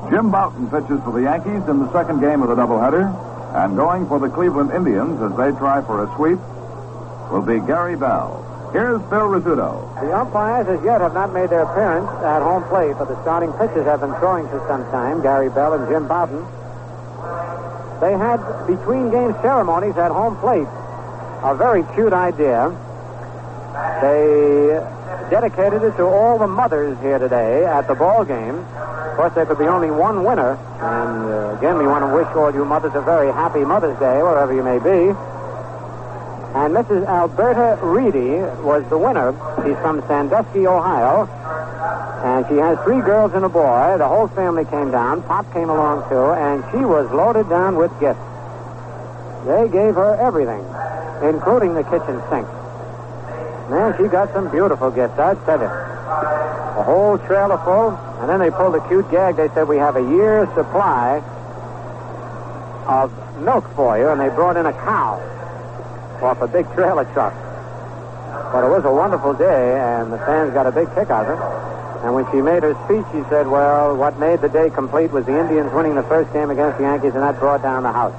Jim Bowden pitches for the Yankees in the second game of the doubleheader. And going for the Cleveland Indians as they try for a sweep will be Gary Bell. Here's Phil Rizzuto. The umpires as yet have not made their appearance at home plate, but the starting pitchers have been throwing for some time, Gary Bell and Jim Bowden. They had between-game ceremonies at home plate. A very cute idea. They dedicated it to all the mothers here today at the ball game. Of course, there could be only one winner. And again, we want to wish all you mothers a very happy Mother's Day, wherever you may be. And Mrs. Alberta Reedy was the winner. She's from Sandusky, Ohio. And she has 3 girls and a boy. The whole family came down. Pop came along, too. And she was loaded down with gifts. They gave her everything, including the kitchen sink. Man, she got some beautiful gifts, I'd tell you. A whole trailer full. And then they pulled a cute gag. They said, we have a year's supply of milk for you. And they brought in a cow off a big trailer truck. But it was a wonderful day, and the fans got a big kick out of it. And when she made her speech, she said, well, what made the day complete was the Indians winning the first game against the Yankees, and that brought down the house.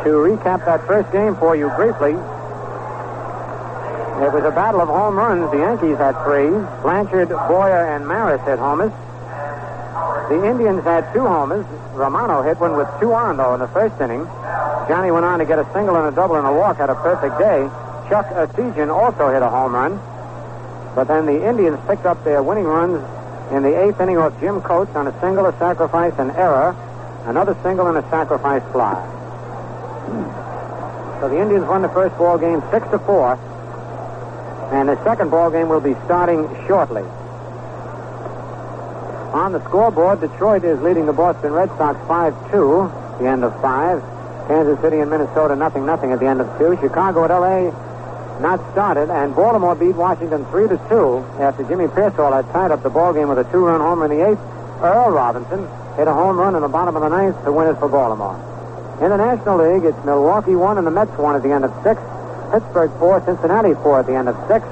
To recap that first game for you briefly, it was a battle of home runs. The Yankees had 3. Blanchard, Boyer, and Maris hit homers. The Indians had 2 homers. Romano hit one with 2 on, though, in the first inning. Johnny went on to get a single and a double and a walk, had a perfect day. Chuck Asijan also hit a home run. But then the Indians picked up their winning runs in the 8th inning off Jim Coates on a single, a sacrifice, an error, another single, and a sacrifice fly. So the Indians won the first ball game 6-4. And the second ball game will be starting shortly. On the scoreboard, Detroit is leading the Boston Red Sox 5-2 at the end of 5. Kansas City and Minnesota 0-0 at the end of 2. Chicago at L.A. not started, and Baltimore beat Washington 3-2 after Jimmy Pearsall had tied up the ball game with a 2-run homer in the 8th. Earl Robinson hit a home run in the bottom of the 9th to win it for Baltimore. In the National League, it's Milwaukee 1 and the Mets 1 at the end of 6. Pittsburgh 4, Cincinnati 4 at the end of 6.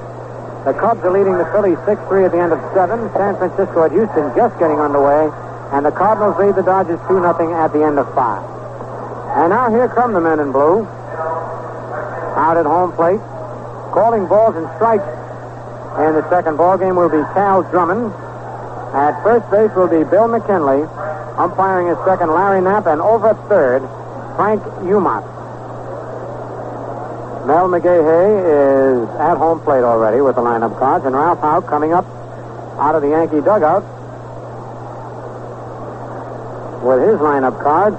The Cubs are leading the Phillies 6-3 at the end of 7. San Francisco at Houston just getting underway. And the Cardinals lead the Dodgers 2-0 at the end of 5. And now here come the men in blue. Out at home plate. Calling balls and strikes in the second ball game will be Cal Drummond. At first base will be Bill McKinley. Umpiring his second, Larry Knapp. And over at third, Frank Umont. Mel McGahey is at home plate already with the lineup cards, and Ralph Houk coming up out of the Yankee dugout with his lineup cards.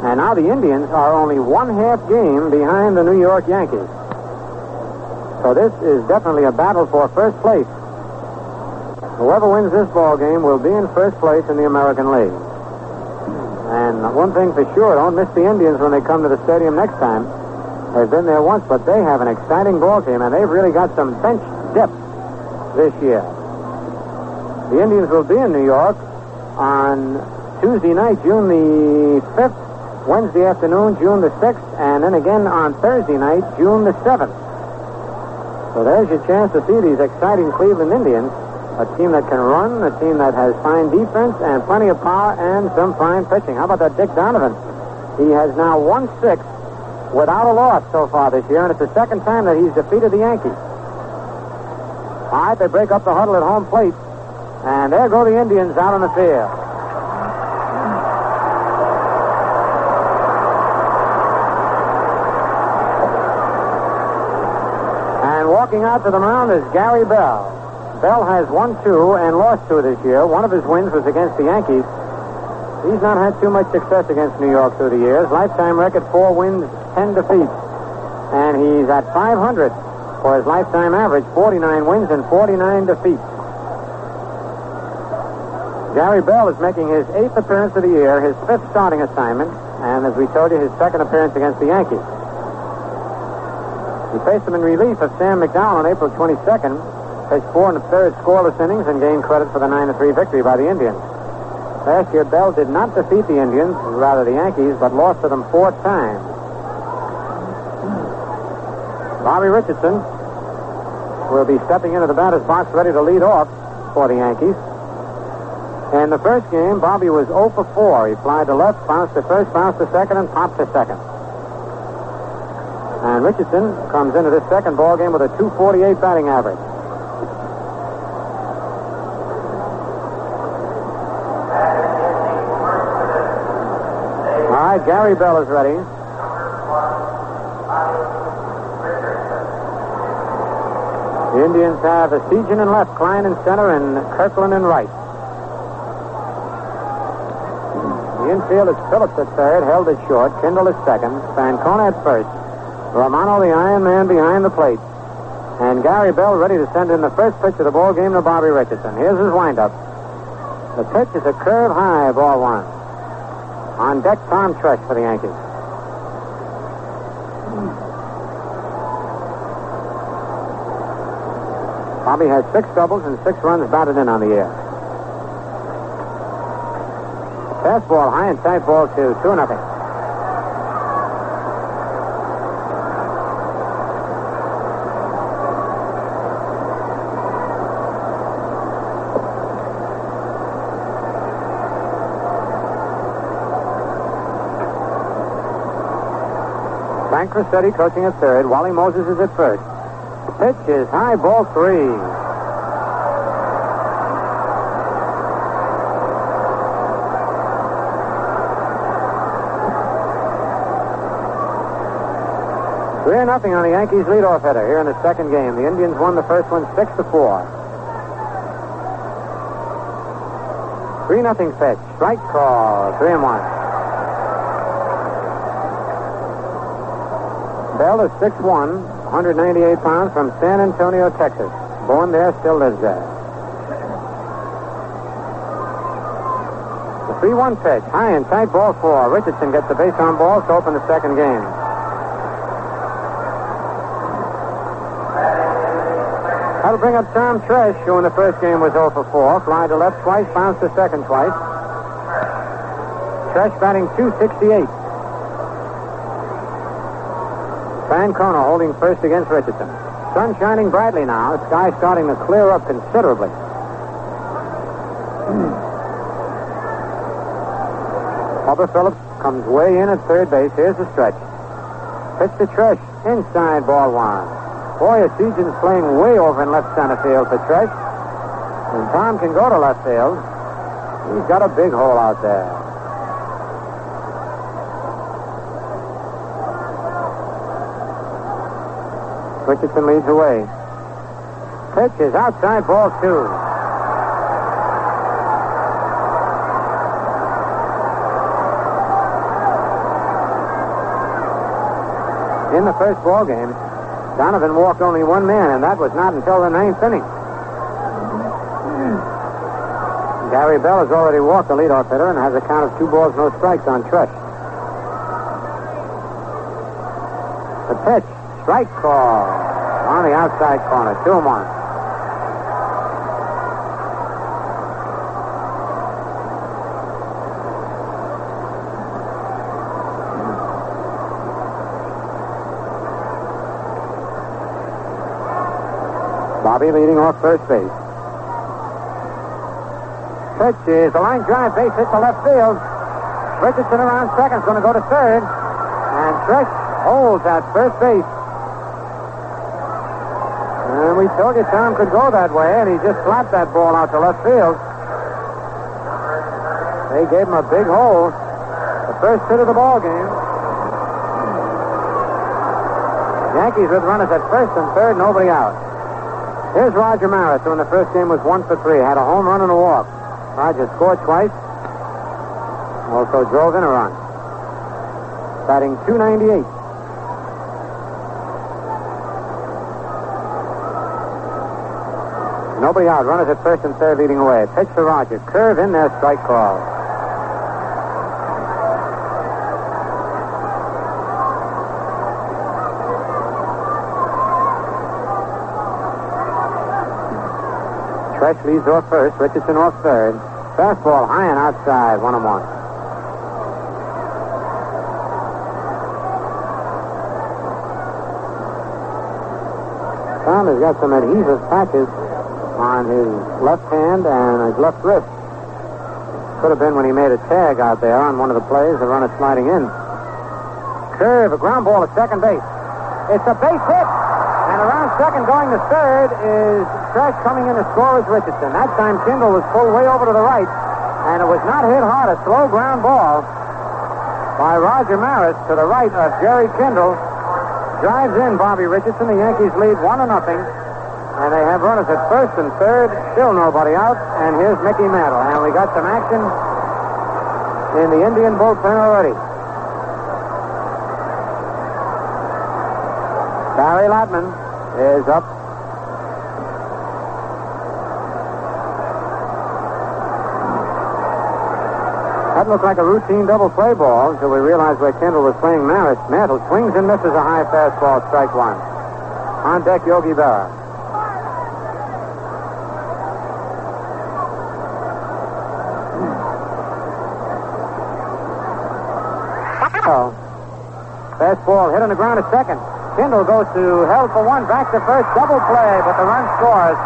And now the Indians are only 1/2 game behind the New York Yankees. So this is definitely a battle for first place. Whoever wins this ball game will be in first place in the American League. And one thing for sure, don't miss the Indians when they come to the stadium next time. They've been there once, but they have an exciting ball team, and they've really got some bench depth this year. The Indians will be in New York on Tuesday night, June the 5th, Wednesday afternoon, June the 6th, and then again on Thursday night, June the 7th. So there's your chance to see these exciting Cleveland Indians, a team that can run, a team that has fine defense and plenty of power and some fine pitching. How about that Dick Donovan? He has now won 6 without a loss so far this year, and it's the second time that he's defeated the Yankees. All right, they break up the huddle at home plate, and there go the Indians out on the field. And walking out to the mound is Gary Bell. Bell has won 2 and lost 2 this year. One of his wins was against the Yankees. He's not had too much success against New York through the years. Lifetime record, 4 wins, 10 defeats. And he's at 500 for his lifetime average, 49 wins and 49 defeats. Gary Bell is making his 8th appearance of the year, his 5th starting assignment, and as we told you, his 2nd appearance against the Yankees. He faced them in relief of Sam McDowell on April 22nd, pitched 4 1/3 scoreless innings, and gained credit for the 9-3 victory by the Indians. Last year, Bell did not defeat the Indians, rather the Yankees, but lost to them 4 times. Bobby Richardson will be stepping into the batter's box ready to lead off. for the Yankees. In the first game, Bobby was 0 for 4. He flied to left, bounced to first, bounced to second, and popped to second. And Richardson comes into this second ball game with a .248 batting average. All right, Gary Bell is ready. The Indians have Esigian in left, Klein in center, and Kirkland in right. The infield is Phillips at third, held at short, Kendall at second, Fancona at first, Romano the Iron Man behind the plate, and Gary Bell ready to send in the first pitch of the ball game to Bobby Richardson. Here's his windup. The pitch is a curve high, ball one. On deck, Tom Tresh for the Yankees. Bobby has 6 doubles and 6 runs batted in on the year. Fastball high and tight ball 2, 2-0. Frank Crissetti coaching at third. Wally Moses is at first. Pitch is high, ball 3. We're nothing on the Yankees leadoff hitter here in the second game. The Indians won the first one 6-4. 3-0 pitch. Strike call. 3-1. Bell is 6'1", 198 pounds, from San Antonio, Texas. Born there, still lives there. The 3-1 pitch. High and tight, ball 4. Richardson gets the base on ball to open the second game. That'll bring up Tom Tresh, who in the first game was 0 for 4. Fly to left twice, bounced to second twice. Tresh batting .268. Fancona holding first against Richardson. Sun shining brightly now. The sky starting to clear up considerably. Bubba Phillips comes way in at third base. Here's the stretch. Pitch to Tresh. Inside, ball 1. Boy, Esigian's playing way over in left center field for Tresh. And Tom can go to left field. He's got a big hole out there. Richardson leads away. Pitch is outside, ball 2. In the first ball game, Donovan walked only one man, and that was not until the 9th inning. Gary Bell has already walked the leadoff hitter and has a count of 2 balls, no strikes on Tresh. The pitch, strike call on the outside corner, 2-1. Bobby leading off first base. Pitch is a line drive, base hit to left field. Richardson around second, going to go to third. And Tresh holds at first base. And we told you Tom could go that way, and he just slapped that ball out to left field. They gave him a big hole. The first hit of the ball game. Yankees with runners at first and third, nobody out. Here's Roger Maris, who in the first game was 1 for 3, had a home run and a walk. Roger scored twice, also drove in a run. Batting .298. Nobody out. Runners at first and third leading away. Pitch to Roger. Curve in there, strike call. Tresh leads off first. Richardson off third. Fastball high and outside. 1-1. Tom has got some adhesive patches on his left hand and his left wrist. Could have been when he made a tag out there on one of the plays, the runner sliding in. Curve, a ground ball at second base. It's a base hit. And around second, going to third, is Tresh coming in to score as Richardson. That time, Kendall was pulled way over to the right, and it was not hit hard. A slow ground ball by Roger Maris to the right of Jerry Kendall. Drives in Bobby Richardson. The Yankees lead 1-0. And they have runners at first and third. Still nobody out. And here's Mickey Mantle. And we got some action in the Indian bullpen already. Barry Latman is up. That looked like a routine double play ball until we realized where Kendall was playing Maris. Mantle swings and misses a high fastball, strike one. On deck, Yogi Berra. Fastball hit on the ground at second. Kendall goes to held for one, back to first, double play, but the run scores.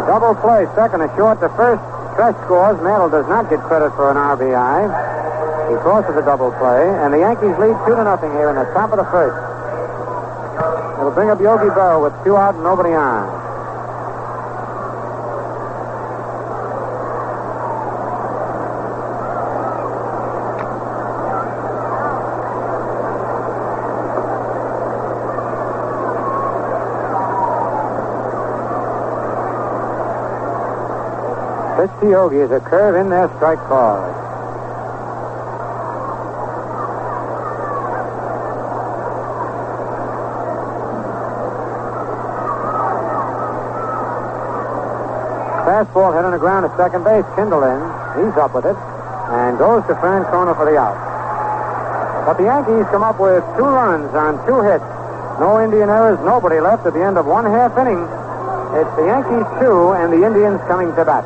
A double play, second, a short to first. Tresh scores. Mantle does not get credit for an RBI because of the double play, and the Yankees lead 2-0 here in the top of the first. It'll bring up Yogi Berra with 2 out and nobody on. Pitch to Yogi is a curve in there, strike called. Fastball hit on the ground at second base. Kendall in. He's up with it. And goes to Francona for the out. But the Yankees come up with 2 runs on 2 hits. No Indian errors, nobody left at the end of 1/2 inning. It's the Yankees 2 and the Indians coming to bat.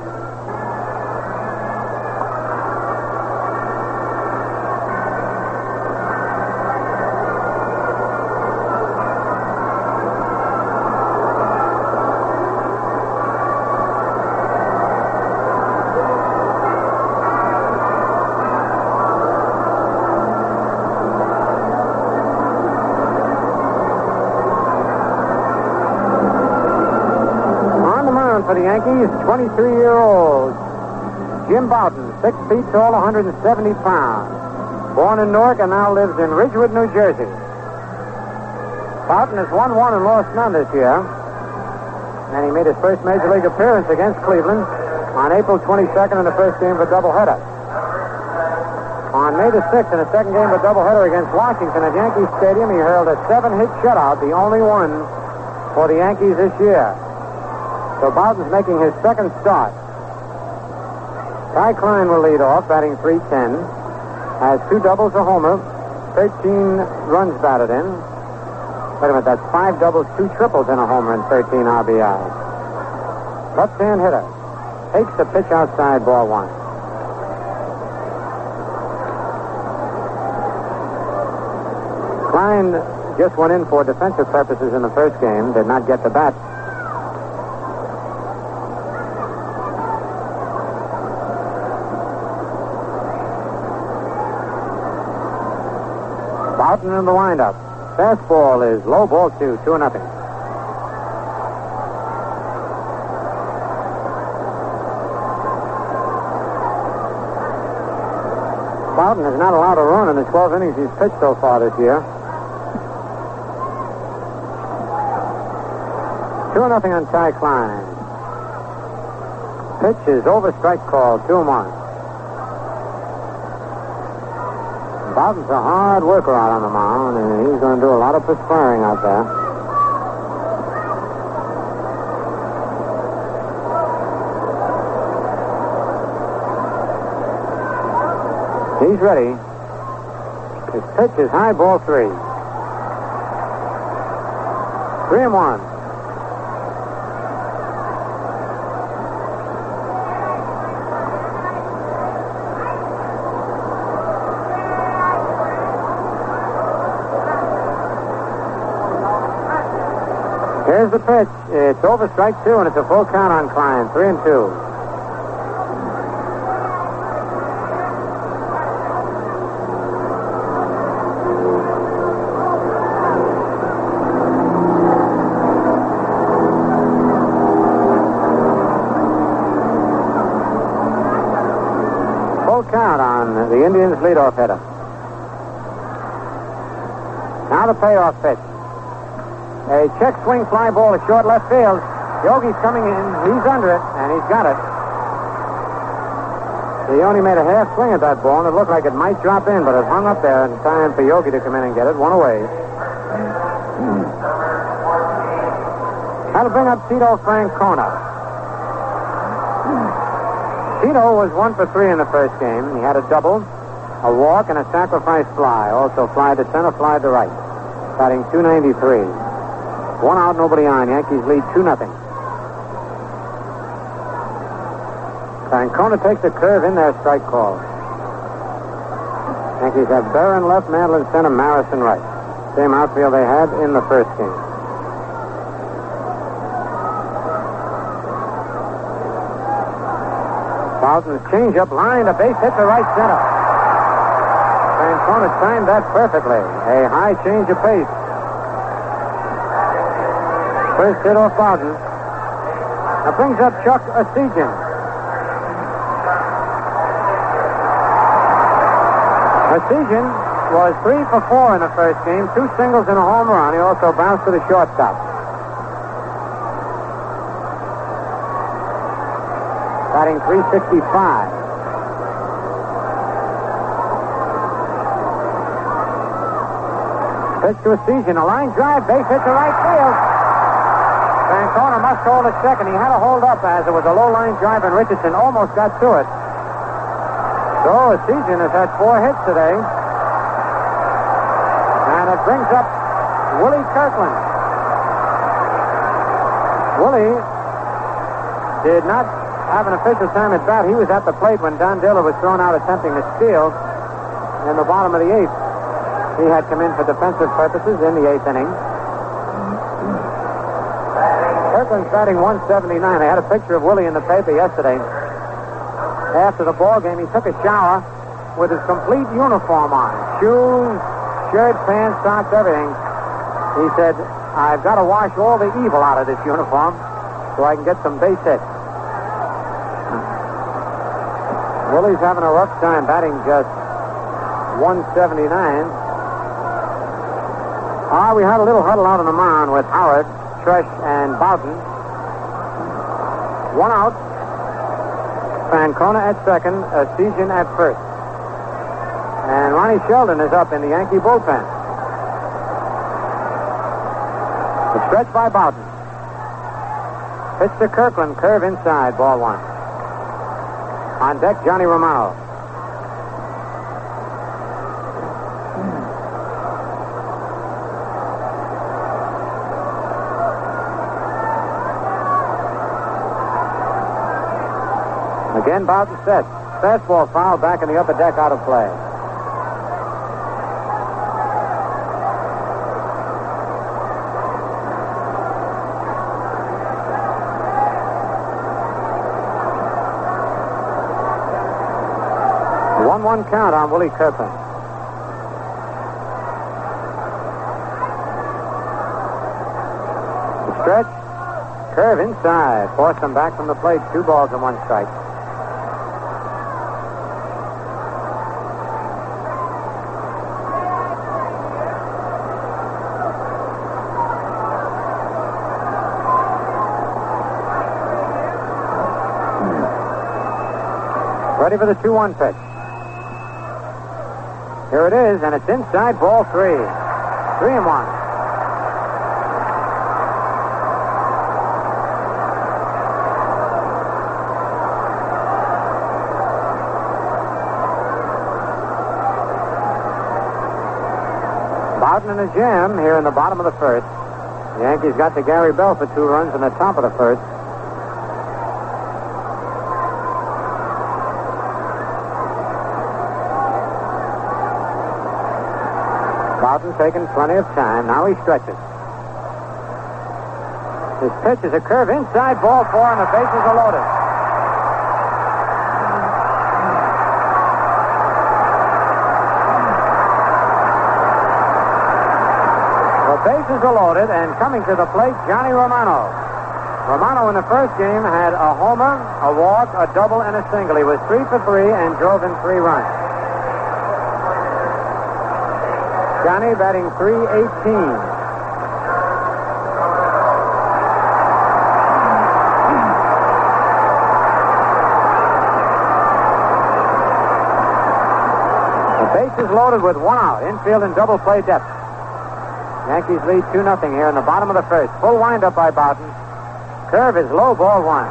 For the Yankees, 23-year-old Jim Bowden, 6 feet tall, 170 pounds. Born in Newark and now lives in Ridgewood, New Jersey. Bowden has won 1 and lost none this year. And he made his first Major League appearance against Cleveland on April 22nd in the first game of a doubleheader. On May the 6th, in the second game of a doubleheader against Washington at Yankee Stadium, he hurled a 7-hit shutout, the only one for the Yankees this year. So Bowden's making his second start. Ty Klein will lead off, batting .310. Has 2 doubles, a homer, 13 runs batted in. Wait a minute, that's 5 doubles, 2 triples, and a homer, and 13 RBIs. Left-hand hitter. Takes the pitch outside, ball 1. Klein just went in for defensive purposes in the first game. Did not get the bat. Bowden in the windup. Fastball is low, ball 2, 2-0. Bowden has not allowed a run in the 12 innings he's pitched so far this year. 2-0 on Ty Klein. Pitch is over, strike call, 2-1. Bowden's a hard worker out on the mound, and he's going to do a lot of perspiring out there. He's ready. His pitch is high, ball 3. 3-1. Here's Here's the pitch. It's over strike two, and it's a full count on Klein. 3-2. Full count on the Indians' leadoff hitter. Now the payoff pitch. A check swing fly ball to short left field. Yogi's coming in. He's under it, and he's got it. He only made a half swing at that ball, and it looked like it might drop in, but it hung up there in time for Yogi to come in and get it. One away. That'll bring up Tito Francona. Tito was 1 for 3 in the first game. He had a double, a walk, and a sacrifice fly. Also fly to center, fly to right. Batting .293. 1 out, nobody on. Yankees lead 2-0. Francona takes a curve in there, strike call. Yankees have Barron left, Mantle in center, Marison right. Same outfield they had in the first game. Bowden's changeup lined a base hit to right center. Francona timed that perfectly. A high change of pace. First hit off Bowden. That brings up Chuck Ossegian. Ossegian was 3 for 4 in the first game, 2 singles and a home run. He also bounced to the shortstop. Batting .365. Pitch to Ossegian, a line drive, base hit to right field. Francona must hold at second. He had to hold up as it was a low line drive, and Richardson almost got to it. So Ossegian has had 4 hits today. And it brings up Willie Kirkland. Willie did not have an official time at bat. He was at the plate when Don Diller was thrown out attempting to steal in the bottom of the 8th. He had come in for defensive purposes in the 8th inning. Kirkland's batting .179. They had a picture of Willie in the paper yesterday. After the ball game, he took a shower with his complete uniform on. Shoes, shirt, pants, socks, everything. He said, I've got to wash all the evil out of this uniform so I can get some base hits. Willie's having a rough time batting just .179. We had a little huddle out on the mound with Howard, Tresh, and Bowden. 1 out. Francona at second, Ossegian at first. And Ronnie Sheldon is up in the Yankee bullpen. The stretch by Bowden. Pitch to Kirkland, curve inside, ball 1. On deck, Johnny Romano. Again, Bowden sets. Fastball foul back in the upper deck, out of play. A 1-1 count on Willie Kirkland. The stretch. Curve inside. Forced him back from the plate. 2 balls and 1 strike. Ready for the 2-1 pitch. Here it is, and it's inside, ball 3. 3-1. Bowden in a jam here in the bottom of the first. The Yankees got to Gary Bell for 2 runs in the top of the first. Bowden taking plenty of time. Now he stretches. His pitch is a curve inside, ball 4, and the bases are loaded. The bases are loaded, and coming to the plate, Johnny Romano. Romano in the first game had a homer, a walk, a double, and a single. He was 3 for 3 and drove in 3 runs. Johnny batting .318. Bases loaded with 1 out. Infield and double play depth. Yankees lead 2-0 here in the bottom of the first. Full windup by Bowden. Curve is low, ball 1.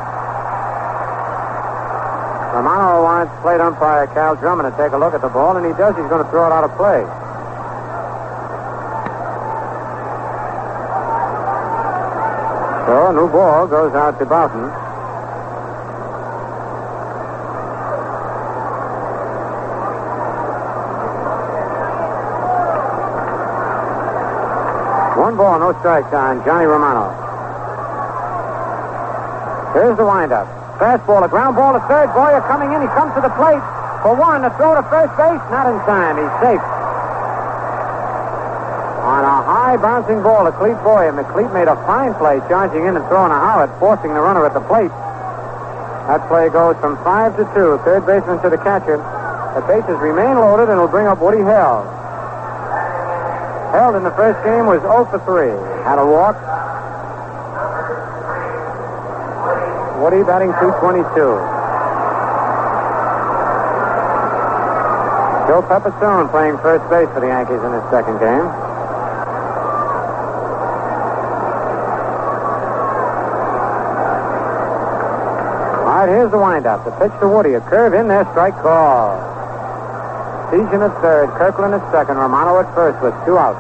Romano wants plate umpire Cal Drummond to take a look at the ball, and he does. He's going to throw it out of play. So a new ball goes out to Bowden. One ball, no strikes on Johnny Romano. Here's the windup. Fastball, a ground ball to third. Boyer coming in. He comes to the plate for 1. A throw to first base. Not in time. He's safe. On a high bouncing ball to Clete Boyer. McClete made a fine play, charging in and throwing a Howard, forcing the runner at the plate. That play goes from 5 to 2. Third baseman to the catcher. The bases remain loaded and will bring up Woody Held. Held in the first game was 0 for 3. Had a walk. Woody batting .222. Joe Pepitone playing first base for the Yankees in his second game. All right, here's the windup. The pitch to Woody. A curve in there. Strike call. Season at third, Kirkland at second, Romano at first with 2 outs.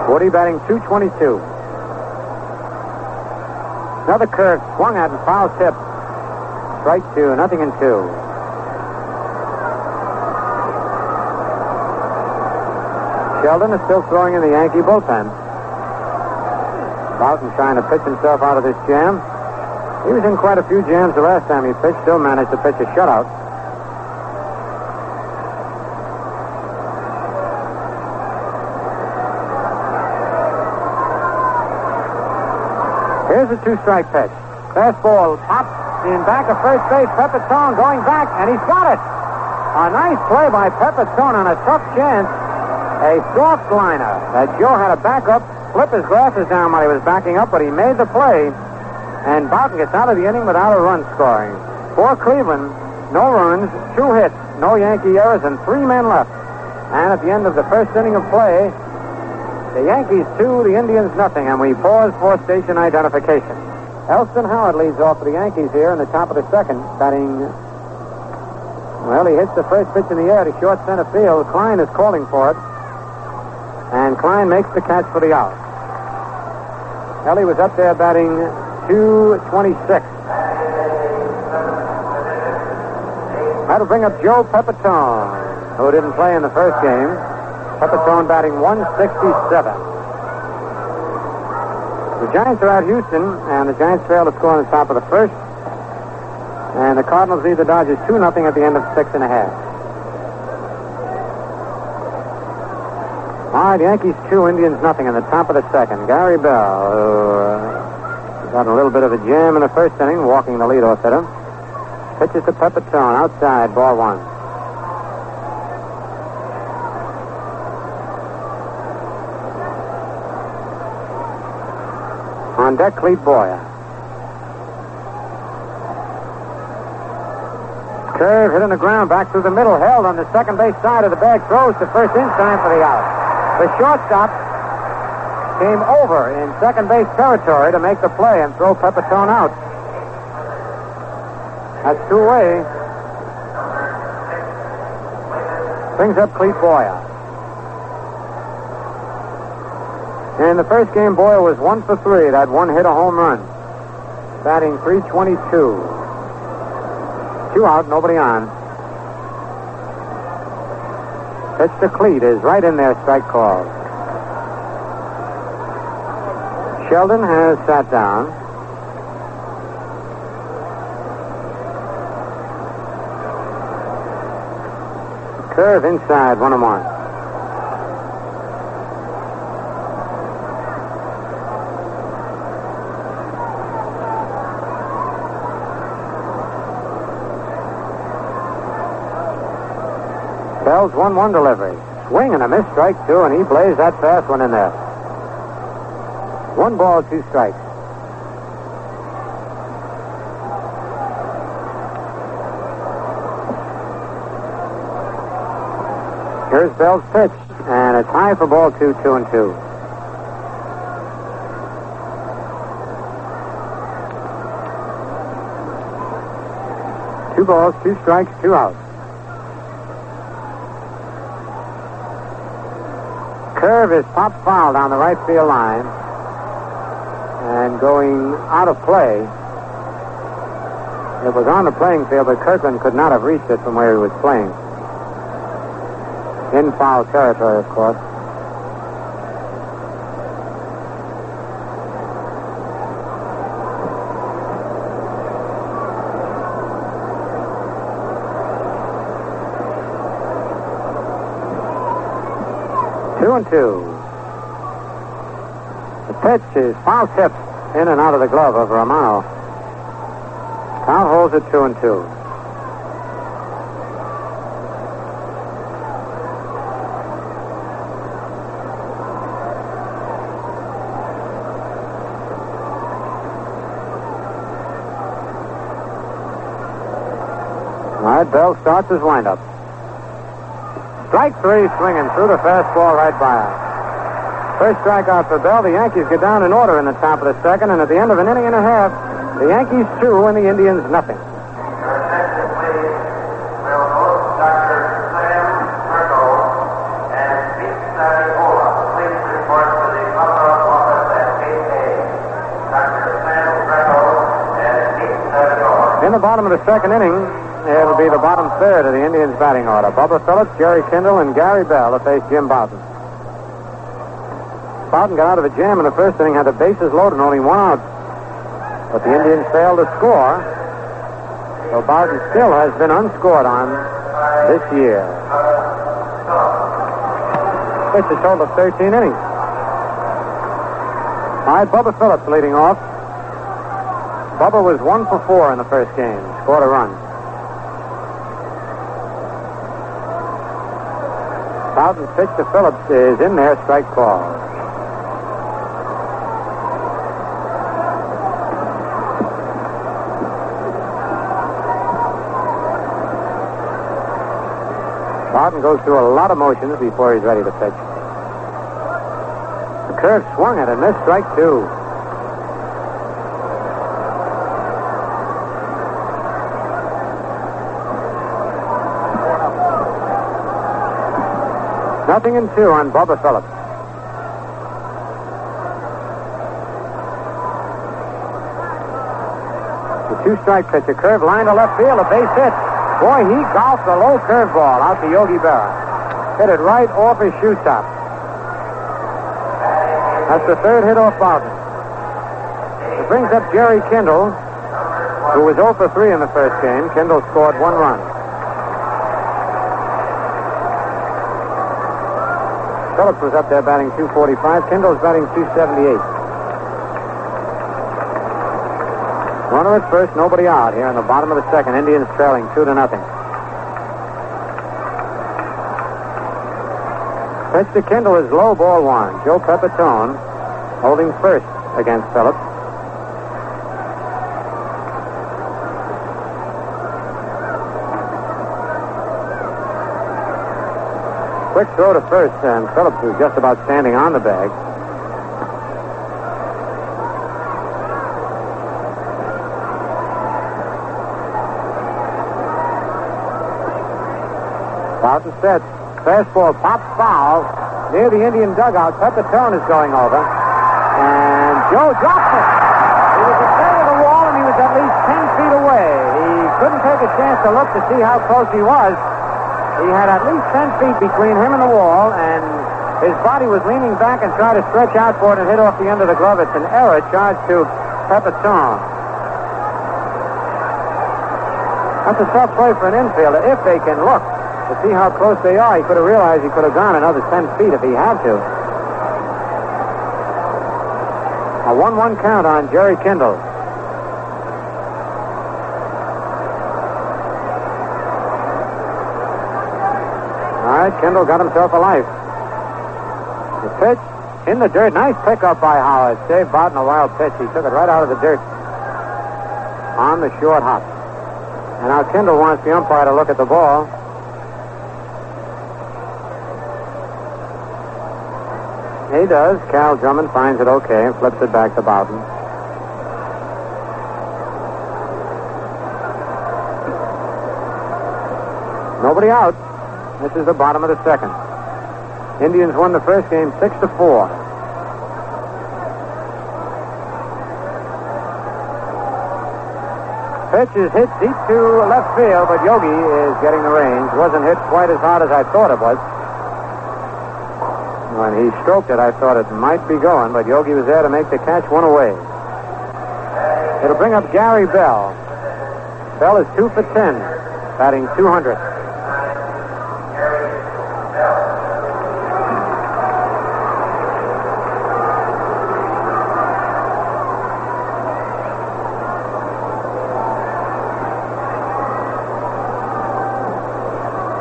Woody batting .222. Another curve swung at and foul tip. Strike 2, 0-2. Sheldon is still throwing in the Yankee bullpen. Bowden trying to pitch himself out of this jam. He was in quite a few jams the last time he pitched, still managed to pitch a shutout. Here's a 2-strike pitch. Fastball pops in back of first base. Pepitone going back, and he's got it. A nice play by Pepitone on a tough chance. A soft liner that Joe had to back up, flip his glasses down while he was backing up, but he made the play, and Bowden gets out of the inning without a run scoring. For Cleveland, no runs, 2 hits, no Yankee errors, and 3 men left. And at the end of the first inning of play, the Yankees 2, the Indians nothing, and we pause for station identification. Elston Howard leads off for the Yankees here in the top of the second, batting. Well, he hits the first pitch in the air to short center field. Klein is calling for it. And Klein makes the catch for the out. Ellie was up there batting .226. That'll bring up Joe Pepitone, who didn't play in the first game. Pepitone batting .167. The Giants are at Houston, and the Giants fail to score on the top of the first. And the Cardinals lead the Dodgers 2-0 at the end of 6.5. All right, Yankees 2, Indians nothing in the top of the second. Gary Bell, who got a little bit of a jam in the first inning, walking the leadoff hitter. Pitches to Pepitone, outside, ball 1. On deck, Clete Boyer. Curve hit on the ground, back through the middle, held on the second base side of the bag, throws to first in time for the out. The shortstop came over in second base territory to make the play and throw Pepitone out. That's 2 away. Brings up Clete Boyer. In the first game, Boyer was 1 for 3. That 1 hit a home run. Batting .322. 2 out, nobody on. Pitch to Cleat is right in there, strike call. Sheldon has sat down. Curve inside, 1-1. Bell's 1-1 delivery. Swing and a miss, strike 2, and he plays that fast one in there. 1 ball, 2 strikes. Here's Bell's pitch, and it's high for ball 2, 2-2. Two balls, 2 strikes, 2 outs. Curve is popped foul down the right field line and going out of play. It was on the playing field, but Kirkland could not have reached it from where he was playing. In foul territory, of course. Two and two. The pitch is foul tipped in and out of the glove of Romano. Count holds at 2-2. All right, Bell starts his windup. Strike 3, swinging through the fastball right by him. First strikeout for Bell. The Yankees get down in order in the top of the second, and at the end of an inning and a half, the Yankees 2 and the Indians nothing. In the bottom of the second inning, it'll be the bottom third of the Indians' batting order. Bubba Phillips, Jerry Kendall, and Gary Bell to face Jim Bowden. Bowden got out of a jam in the first inning, had the bases loaded and only 1 out. But the Indians failed to score. So Bowden still has been unscored on this year. It's a total of 13 innings. All right, Bubba Phillips leading off. Bubba was 1 for 4 in the first game. Scored a run. Bowden's pitch to Phillips is in there, strike call. Bowden goes through a lot of motions before he's ready to pitch. The curve swung at and missed, strike 2. Nothing in 2 on Bubba Phillips. The 2-strike pitch, a curve line to left field, a base hit. Boy, he golfed a low curveball out to Yogi Berra. Hit it right off his shoe top. That's the third hit off Bowden. It brings up Jerry Kendall, who was 0 for 3 in the first game. Kendall scored 1 run. Phillips was up there batting .245. Kendall's batting .278. Runner at first, nobody out here in the bottom of the second. Indians trailing 2-0. Pitch to Kendall is low, ball 1. Joe Pepitone holding first against Phillips. Quick throw to first, and Phillips was just about standing on the bag. Bowden sets. Fastball pops foul near the Indian dugout. Pepitone is going over. And Joe drops it. He was afraid of the wall, and he was at least 10 feet away. He couldn't take a chance to look to see how close he was. He had at least 10 feet between him and the wall, and his body was leaning back and tried to stretch out for it and hit off the end of the glove. It's an error charged to Pepitone. That's a tough play for an infielder if they can look to see how close they are. He could have realized he could have gone another 10 feet if he had to. A 1-1 count on Jerry Kendall. All right, Kendall got himself a life. The pitch in the dirt. Nice pickup by Howard. Saved Bowden a wild pitch. He took it right out of the dirt on the short hop. And now Kendall wants the umpire to look at the ball. He does. Cal Drummond finds it okay and flips it back to Bowden. Nobody out. This is the bottom of the second. Indians won the first game 6-4. Pitch is hit deep to left field, but Yogi is getting the range. Wasn't hit quite as hard as I thought it was. When he stroked it, I thought it might be going, but Yogi was there to make the catch one away. It'll bring up Gary Bell. Bell is 2 for 10, batting .200.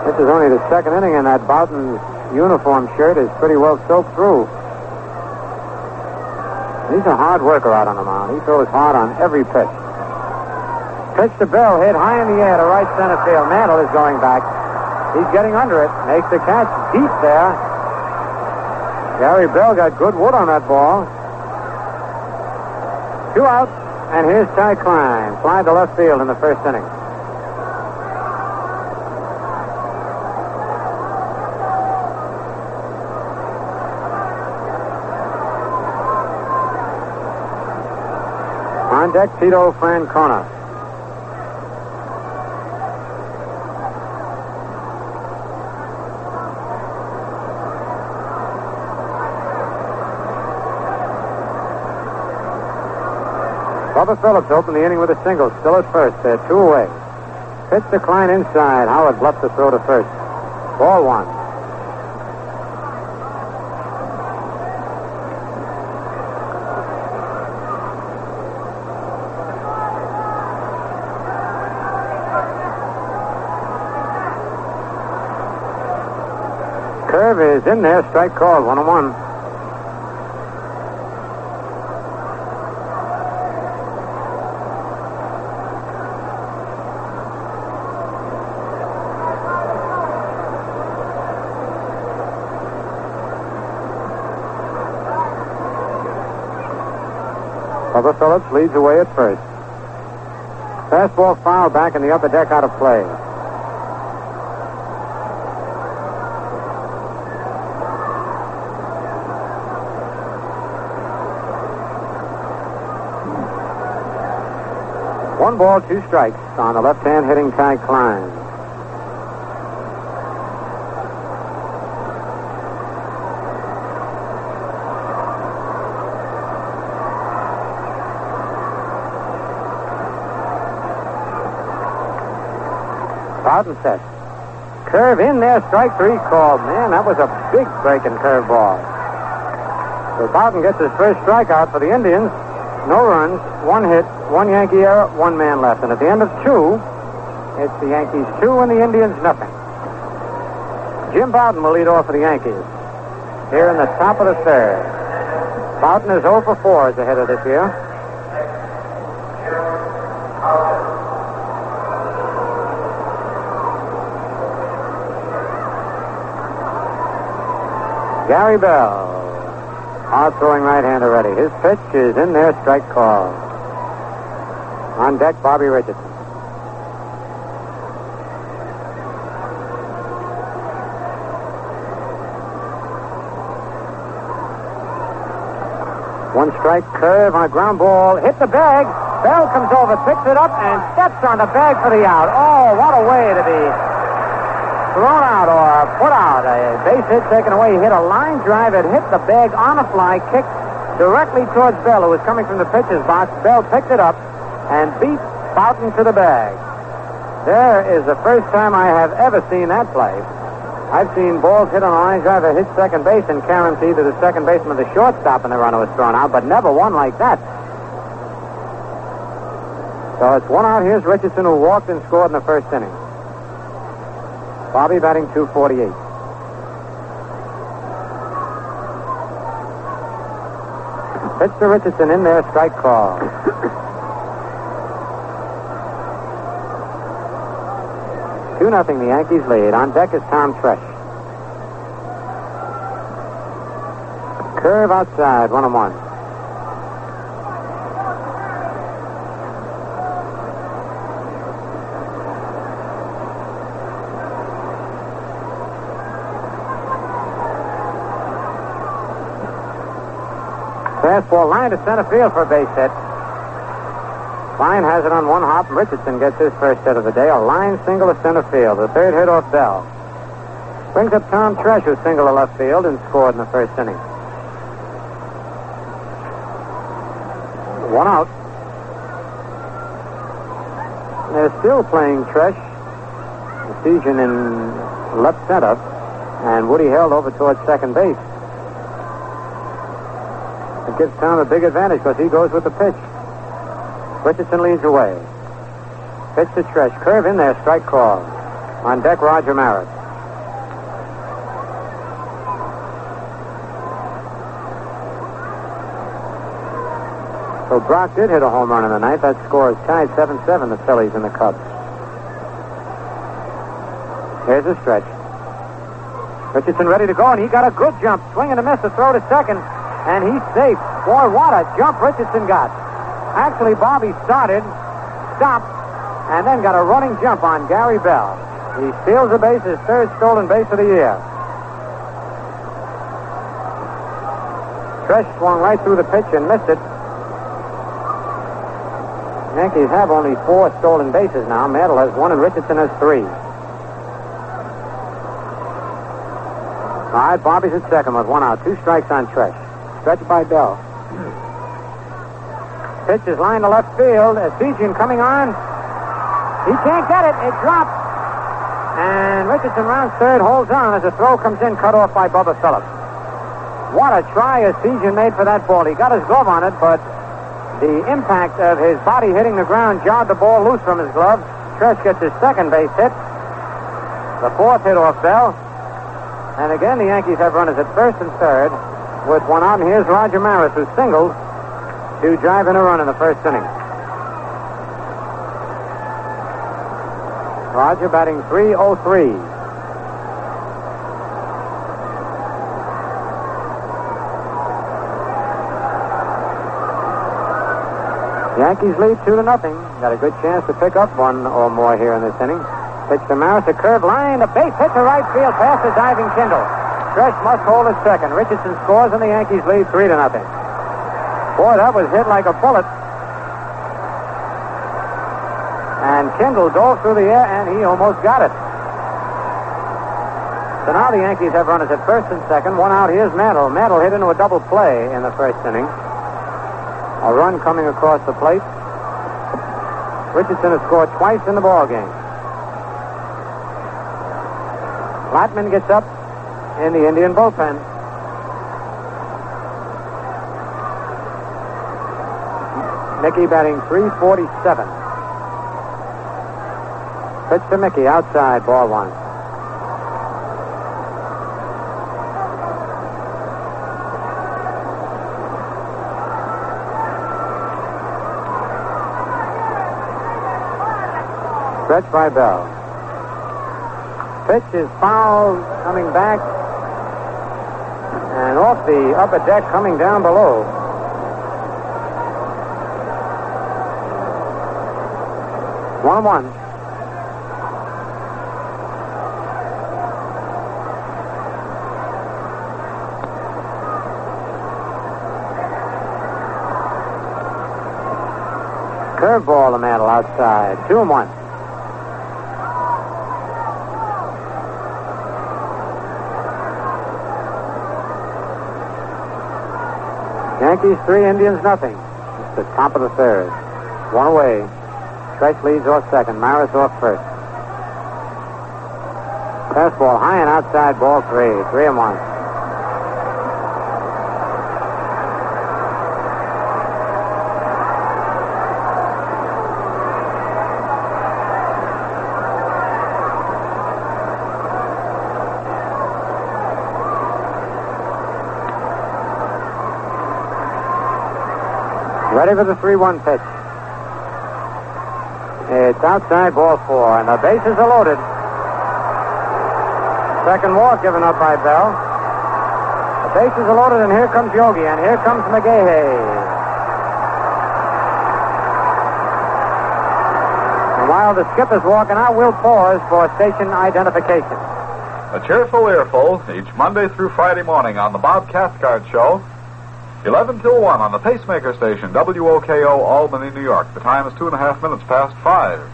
This is only the second inning, and that Bowden uniform shirt is pretty well soaked through. He's a hard worker out on the mound. He throws hard on every pitch. Pitch to Bell, hit high in the air to right center field. Mantle is going back. He's getting under it. Makes the catch deep there. Gary Bell got good wood on that ball. 2 out, and here's Ty Klein. Fly to left field in the first inning. On deck, Tito Francona. Bubba Phillips opened the inning with a single, still at first. They're 2 away. Pitch to Klein inside. Howard bluffed the throw to first. Ball 1. Curve is in there. Strike called. 1-1. Bubba Phillips leads away at first. Fastball foul back in the upper deck out of play. One ball, 2 strikes on the left-hand hitting Ty Klein. Bowden set. Curve in there, strike 3 called. Man, that was a big breaking curveball. So Bowden gets his first strikeout for the Indians. No runs, 1 hit, 1 Yankee error, 1 man left. And at the end of 2, it's the Yankees 2 and the Indians nothing. Jim Bowden will lead off for the Yankees here in the top of the third. Bowden is 0 for 4 as a hitter this year. Gary Bell. Hard throwing right-hander ready. His pitch is in there, strike call. On deck, Bobby Richardson. One strike, curve on a ground ball, hit the bag. Bell comes over, picks it up, and steps on the bag for the out. Oh, what a way to be thrown out or put out. A base hit taken away. He hit a line drive. It hit the bag on the fly, kicked directly towards Bell, who was coming from the pitcher's box. Bell picked it up and beat Bowden to the bag. There is the first time I have ever seen that play. I've seen balls hit on a line drive that hit second base and guarantee to the second baseman, the shortstop, and the runner was thrown out, but never one like that. So it's one out. Here's Richardson, who walked and scored in the first inning. Bobby batting .248. Pitch to Richardson, in there, strike call. 2-0, the Yankees lead. On deck is Tom Tresh. Curve outside, 1-1. Fastball line to center field for a base hit. Klein has it on one hop. Richardson gets his first hit of the day. A line single to center field. The third hit off Bell. Brings up Tom Tresh, who singled to left field and scored in the first inning. One out. They're still playing Tresh. Decision in left center. And Woody held over towards second base. It gives Tom a big advantage because he goes with the pitch. Richardson leads away. Pitch to Tresh. Curve in there. Strike call. On deck, Roger Maris. So Brock did hit a home run in the ninth. That score is tied 7-7, the Phillies and the Cubs. Here's a stretch. Richardson ready to go, and he got a good jump. Swing and a miss. A throw to second, and he's safe. Boy, what a jump Richardson got. Actually, Bobby started, stopped, and then got a running jump on Gary Bell. He steals the base, his third stolen base of the year. Tresh swung right through the pitch and missed it. Yankees have only 4 stolen bases now. Mantle has 1 and Richardson has 3. All right, Bobby's at second with 1 out. 2 strikes on Tresh. Stretched by Bell. Pitch is lined to left field. Esigian coming on. He can't get it. It drops. And Richardson rounds third, holds on as the throw comes in, cut off by Bubba Phillips. What a try Esigian made for that ball. He got his glove on it, but the impact of his body hitting the ground jarred the ball loose from his glove. Tresh gets his second base hit. The fourth hit off Bell. And again, the Yankees have runners at first and third with 1 out. And here's Roger Maris, who singled to drive in a run in the first inning. Roger batting .303. Yankees lead 2-0. Got a good chance to pick up 1 or more here in this inning. Pitch to Maris, a curve line, a base hit to right field, past the diving Kendall. Tresh must hold at second. Richardson scores, and the Yankees lead 3-0. Boy, that was hit like a bullet. And Kendall dove through the air, and he almost got it. So now the Yankees have runners at first and second. 1 out. Here's Mantle. Mantle hit into a double play in the first inning. A run coming across the plate. Richardson has scored twice in the ball game. Blattman gets up in the Indian bullpen. Mickey batting .347. Pitch to Mickey, outside, ball 1. Stretch by Bell. Pitch is fouled, coming back, and off the upper deck, coming down below. One. curveball to Mantle outside. 2-1. Yankees 3, Indians nothing. It's the top of the third. One away. Tresh leads off second. Maris off first. Fastball high and outside, ball 3. 3-1. Ready for the 3-1 pitch. It's outside, ball 4, and the bases are loaded. Second walk given up by Bell. The bases are loaded, and here comes Yogi, and here comes McGahey. And while the skip is walking out, we'll pause for station identification. A cheerful earful each Monday through Friday morning on the Bob Cathcart Show. 11 till 1 on the Pacemaker Station, WOKO, Albany, New York. The time is 2.5 minutes past 5. And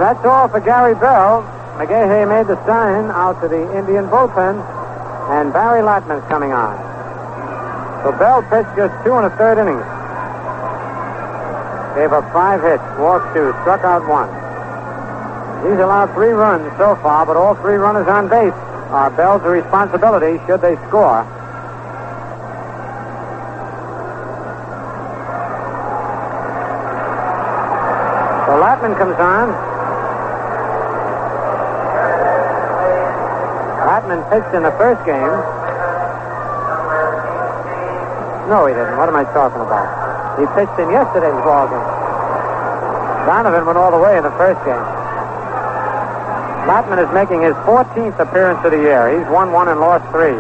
that's all for Gary Bell. McGahey made the sign out to the Indian bullpen, and Barry Latman's coming on. So Bell pitched just 2 1/3 innings. Gave up 5 hits, walked 2, struck out 1. He's allowed 3 runs so far, but all 3 runners on base are Bell's responsibility should they score. So Latman comes on. Latman pitched in the first game. No, he didn't. What am I talking about? He pitched in yesterday's ball game. Donovan went all the way in the first game. Latman is making his 14th appearance of the year. He's won 1 and lost 3.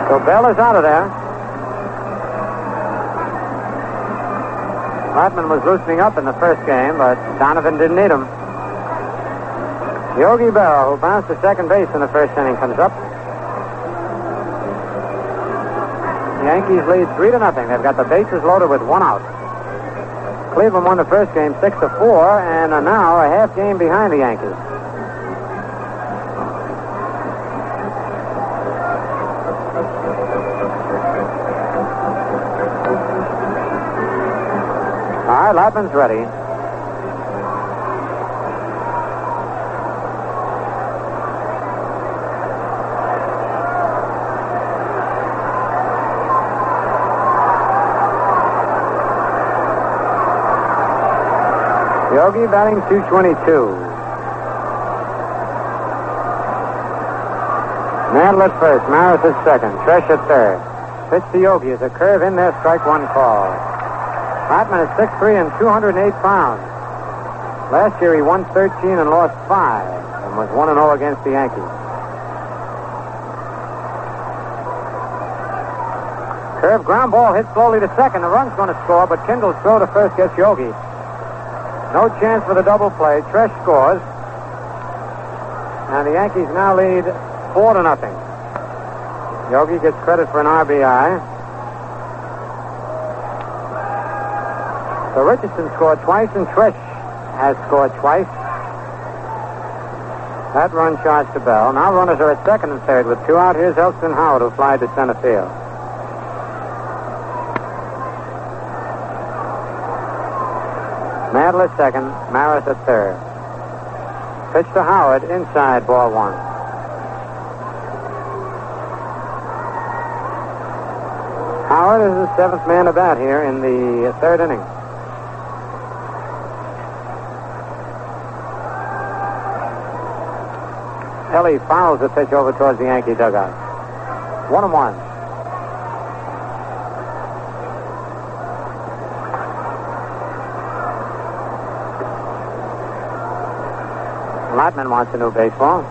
So Bell is out of there. Latman was loosening up in the first game, but Donovan didn't need him. Yogi Berra, who bounced to second base in the first inning, comes up. The Yankees lead 3-0. They've got the bases loaded with 1 out. Cleveland won the first game 6-4 and are now a half game behind the Yankees. All right, Latman's ready. Yogi batting .222. Mantle at first, Maris at second, Tresh at third. Pitch to Yogi is a curve in there, strike 1 call. Latman is 6'3" and 208 pounds. Last year he won 13 and lost 5 and was 1-0 against the Yankees. Curve ground ball hit slowly to second. The run's going to score, but Kendall's throw to first gets Yogi. No chance for the double play. Tresh scores. And the Yankees now lead 4-0. Yogi gets credit for an RBI. So Richardson scored twice and Tresh has scored twice. That run charged to Bell. Now runners are at second and third with 2 out. Here's Elston Howard, who flied to center field. Mantle at second, Maris at third. Pitch to Howard, inside, ball 1. Howard is the 7th man to bat here in the 3rd inning. Ellie fouls the pitch over towards the Yankee dugout. 1-1. Latman wants a new baseball.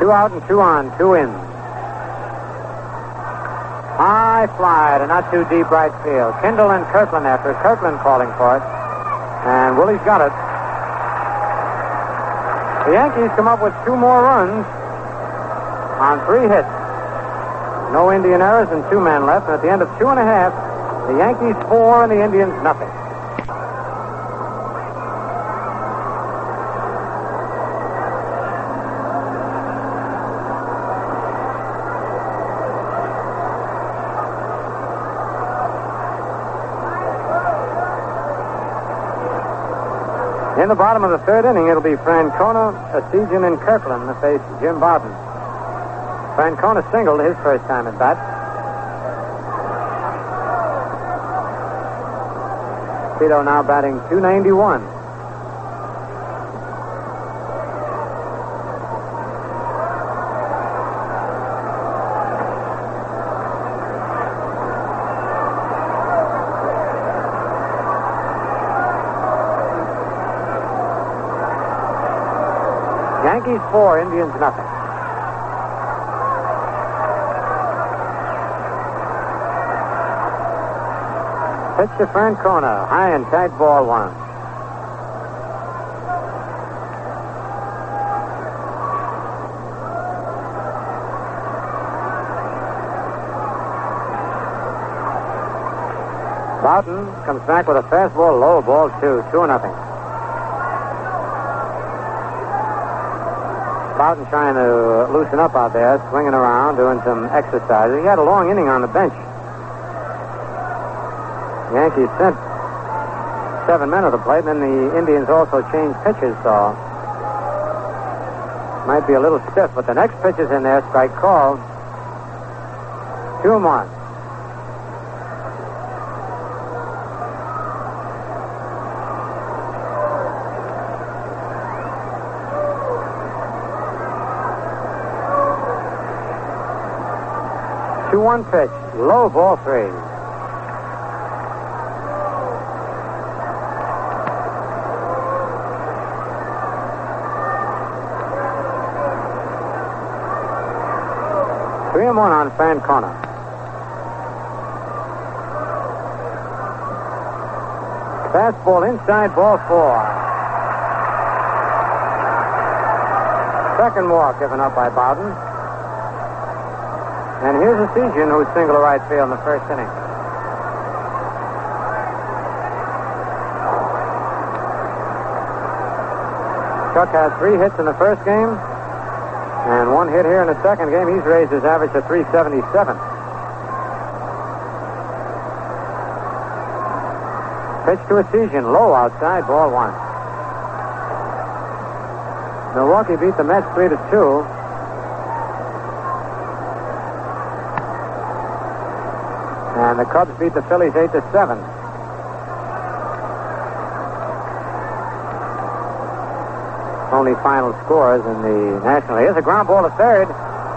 2 out and 2 on, 2 in. High fly to not too deep right field. Kendall and Kirkland after. Kirkland calling for it. And Willie's got it. The Yankees come up with 2 more runs on 3 hits. No Indian errors and 2 men left. And at the end of 2.5, the Yankees 4 and the Indians nothing. In the bottom of the 3rd inning, it'll be Francona, Asigian, and Kirkland to face Jim Bowden. Francona singled his first time at bat. Tito now batting .291. Yankees 4, Indians nothing. Pitch to Francona, high and tight, ball 1. Bowden comes back with a fastball, low, ball 2, 2-0. Bowden trying to loosen up out there, swinging around, doing some exercises. He had a long inning on the bench. The Yankees sent 7 men to the plate, and then the Indians also changed pitches, so might be a little stiff. But the next pitch is in there, strike called. 2-1. One pitch, low, ball 3. Three and 1 on Francona. Fastball inside, ball 4. Second walk given up by Bowden. And here's Asigian, who singled to right field in the first inning. Chuck has 3 hits in the first game and 1 hit here in the second game. He's raised his average to .377. Pitch to Asigian, low outside, ball 1. Milwaukee beat the Mets 3-2. And the Cubs beat the Phillies 8-7. Only final scores in the National League. Here's a ground ball to third.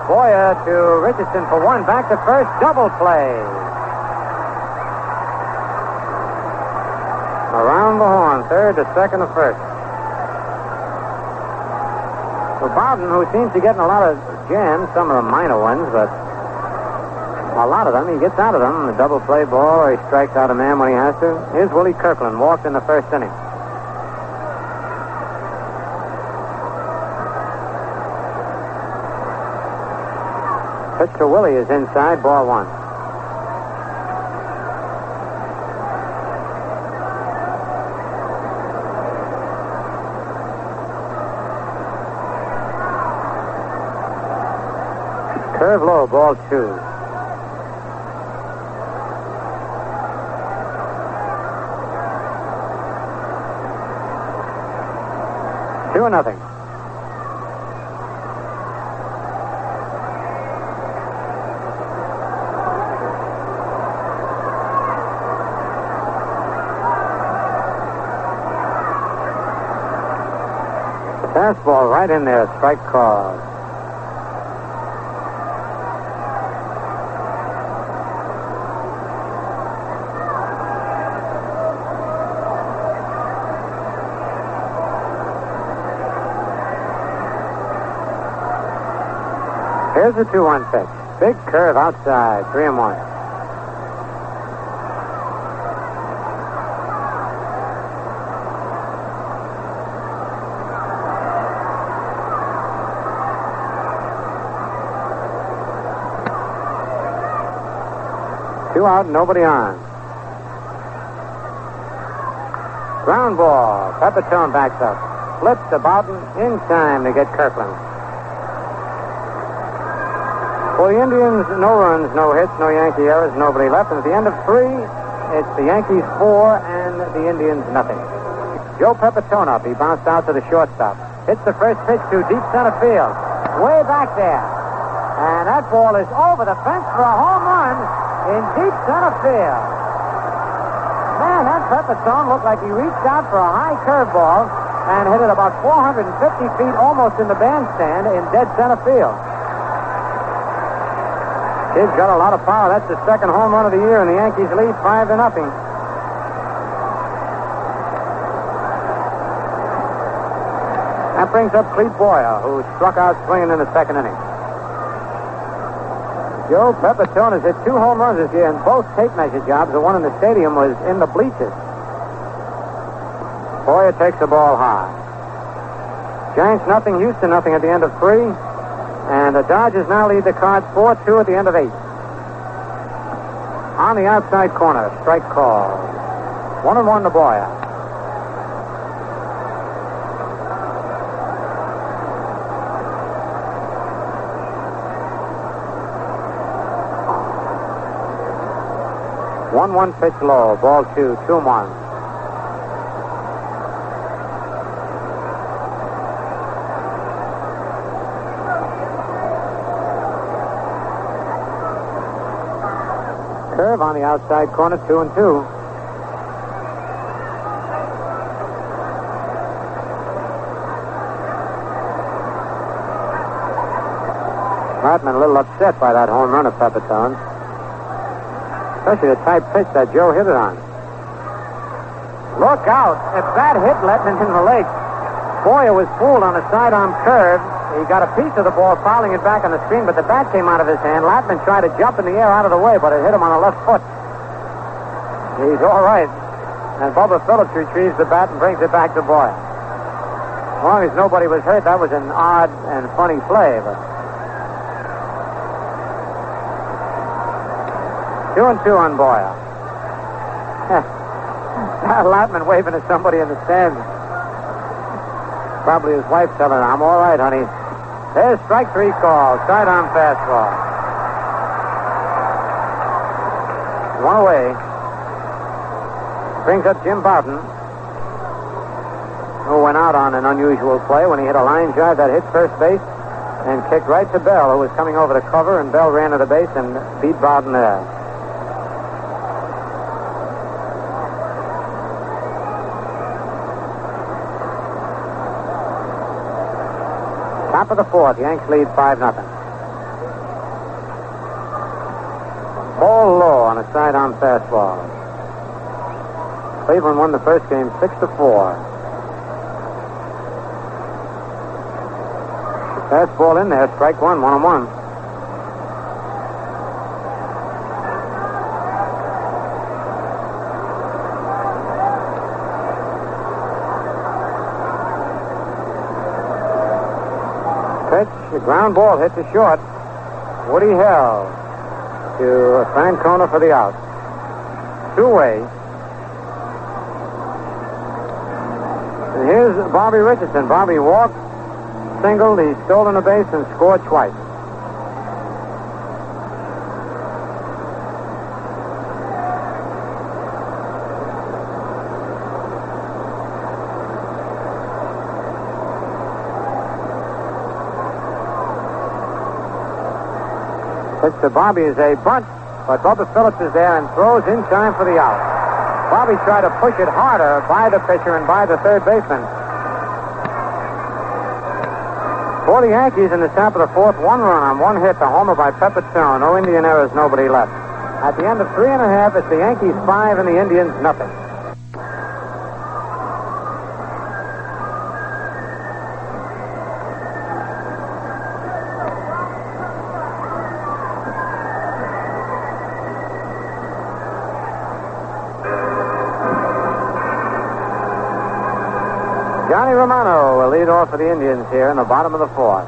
Boyer to Richardson for 1. Back to first. Double play. Around the horn. Third to second to first. So Bowden, who seems to get in a lot of jams, some of the minor ones, but a lot of them, he gets out of them. A double play ball, or he strikes out a man when he has to. Here's Willie Kirkland, walked in the first inning. Pitch to Willie is inside, ball 1. Curve low, ball 2. Two nothing. Fastball right in there, strike called. Here's the 2-1 pitch. Big curve outside. 3-1. Two out, nobody on. Ground ball. Pepitone backs up. Flips to Bowden in time to get Kirkland. For the Indians, no runs, no hits, no Yankee errors, nobody left. And at the end of 3, it's the Yankees 4 and the Indians nothing. Joe Pepitone up. He bounced out to the shortstop. Hits the first pitch to deep center field. Way back there. And that ball is over the fence for a home run in deep center field. Man, that Pepitone looked like he reached out for a high curveball and hit it about 450 feet almost in the bandstand in dead center field. Kid's got a lot of power. That's the second home run of the year, and the Yankees lead 5-0. That brings up Clete Boyer, who struck out swinging in the second inning. Joe Pepitone has hit 2 home runs this year, and both tape measure jobs. The one in the stadium was in the bleachers. Boyer takes the ball high. Giants nothing, Houston nothing at the end of 3. And the Dodgers now lead the Cards 4-2 at the end of 8. On the outside corner, strike call. 1-1 to Boyer. One pitch low, ball 2, 2-1. Curve on the outside corner, 2-2. Hartman a little upset by that home run of Pepitone. Especially the tight pitch that Joe hit it on. Look out. If that hit Letman in the leg. Boyer was fooled on a sidearm curve. He got a piece of the ball, fouling it back on the screen, but the bat came out of his hand. Latman tried to jump in the air out of the way, but it hit him on the left foot. He's all right. And Bubba Phillips retrieves the bat and brings it back to Boyer. As long as nobody was hurt, that was an odd and funny play, but... 2-2 on Boyer. Latman waving at somebody in the stands. Probably his wife telling him, I'm all right, honey. There's strike 3 call. Sidearm fastball. 1 away. Brings up Jim Bowden, who went out on an unusual play when he hit a line drive that hit first base and kicked right to Bell, who was coming over the cover, and Bell ran to the base and beat Bowden there. Top of the 4th, Yanks lead 5-0. Ball low on a sidearm fastball. Cleveland won the first game 6-4. Fastball in there, strike 1, 1-1. Pitch, the ground ball hit to short. Woody Held to Francona for the out. 2-way. And here's Bobby Richardson. Bobby walked, singled, he stolen a base, and scored twice. Pitch to Bobby is a bunt, but Bubba Phillips is there and throws in time for the out. Bobby tried to push it harder by the pitcher and by the third baseman. For the Yankees in the top of the 4th, 1 run on 1 hit, a homer by Pepitone. No Indian errors, nobody left. At the end of 3.5, it's the Yankees 5 and the Indians nothing. Johnny Romano will lead off for the Indians here in the bottom of the fourth.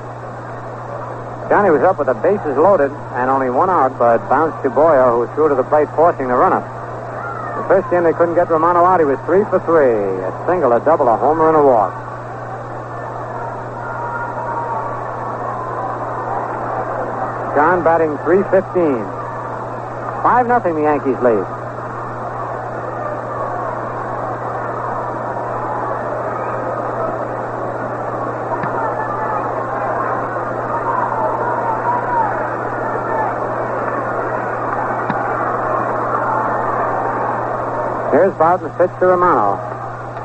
Johnny was up with the bases loaded and only one out, but bounced to Boyer, who threw to the plate, forcing the runner. The first game they couldn't get Romano out. He was 3 for 3. A single, a double, a homer, and a walk. John batting .315. 5-0 the Yankees lead. Here's Bowden's pitch to Romano.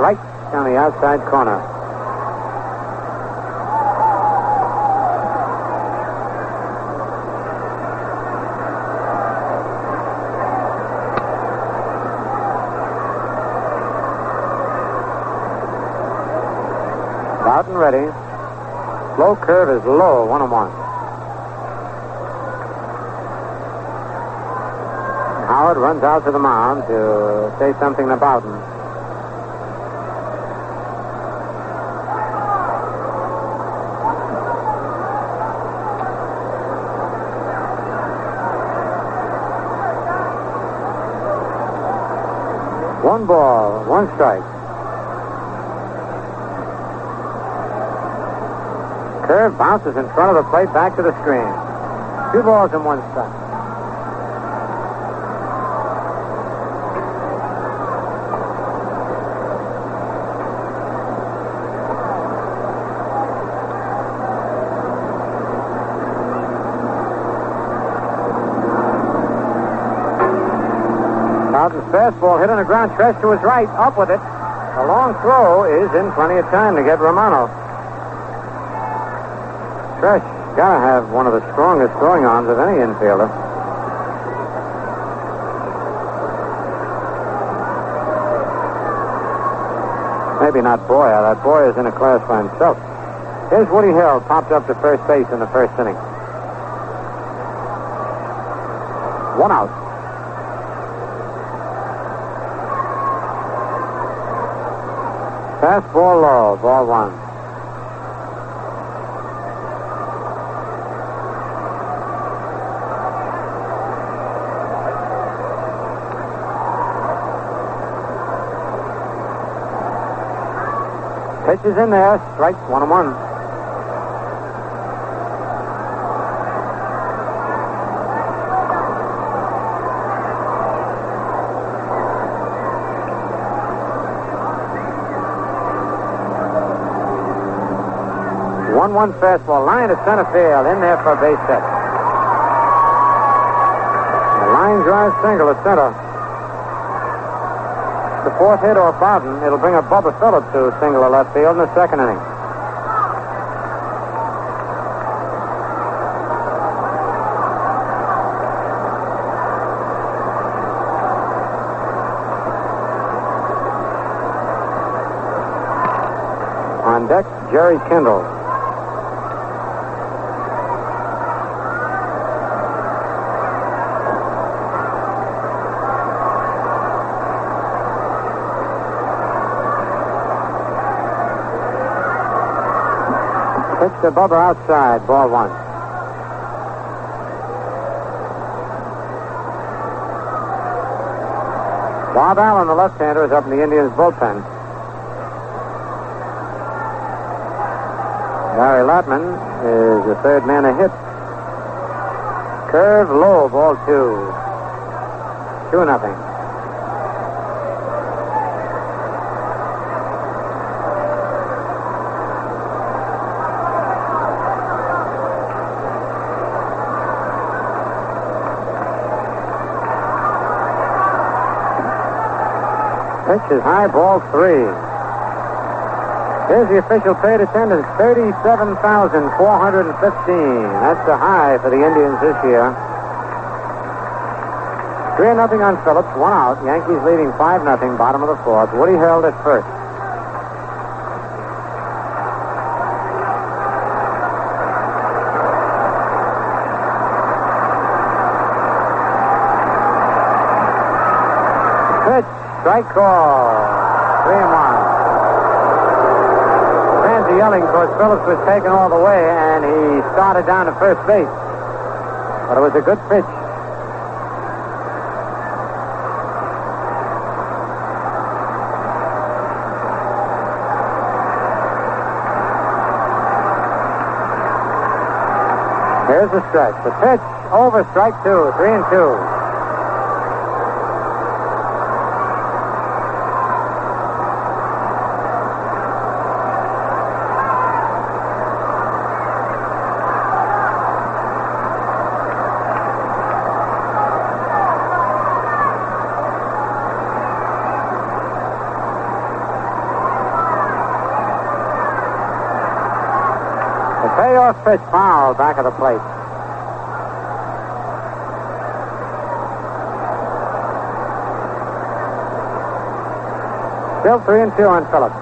Right down the outside corner. Bowden ready. Slow curve is low, 1-1. Howard runs out to the mound to say something to Bowden. One ball, one strike. Curve bounces in front of the plate, back to the screen. 2 balls and 1 strike. Bowden's fastball hit on the ground, stretch to his right, up with it. A long throw is in plenty of time to get Romano. Stretch gotta have one of the strongest throwing arms of any infielder. Maybe not Boyer. That Boyer's in a class by himself. Here's Woody Hill, popped up to first base in the first inning. 1 out. Fastball low, ball 1. Pitch is in there, strike 1-1. One fastball, line to center field, in there for a base hit. A line drive single to center. The fourth hit off Bowden, it'll bring up Bubba Phillips to single to left field in the second inning. On deck, Jerry Kendall. Pitch to Bubba outside, ball 1. Bob Allen, the left-hander, is up in the Indians' bullpen. Larry Latman is the third man to hit. Curve low, ball 2. 2-0. Pitch is high, ball 3. Here's the official paid attendance, 37,415. That's the high for the Indians this year. 3-0 on Phillips, 1 out. Yankees leading 5-0, bottom of the fourth. Woody held at first. Pitch. Strike call. 3-1. the yelling because Phillips was taken all the way, and he started down to first base. But it was a good pitch. Here's the stretch. The pitch over strike two. 3-2. Payoff pitch foul back of the plate. Still 3-2 on Phillips.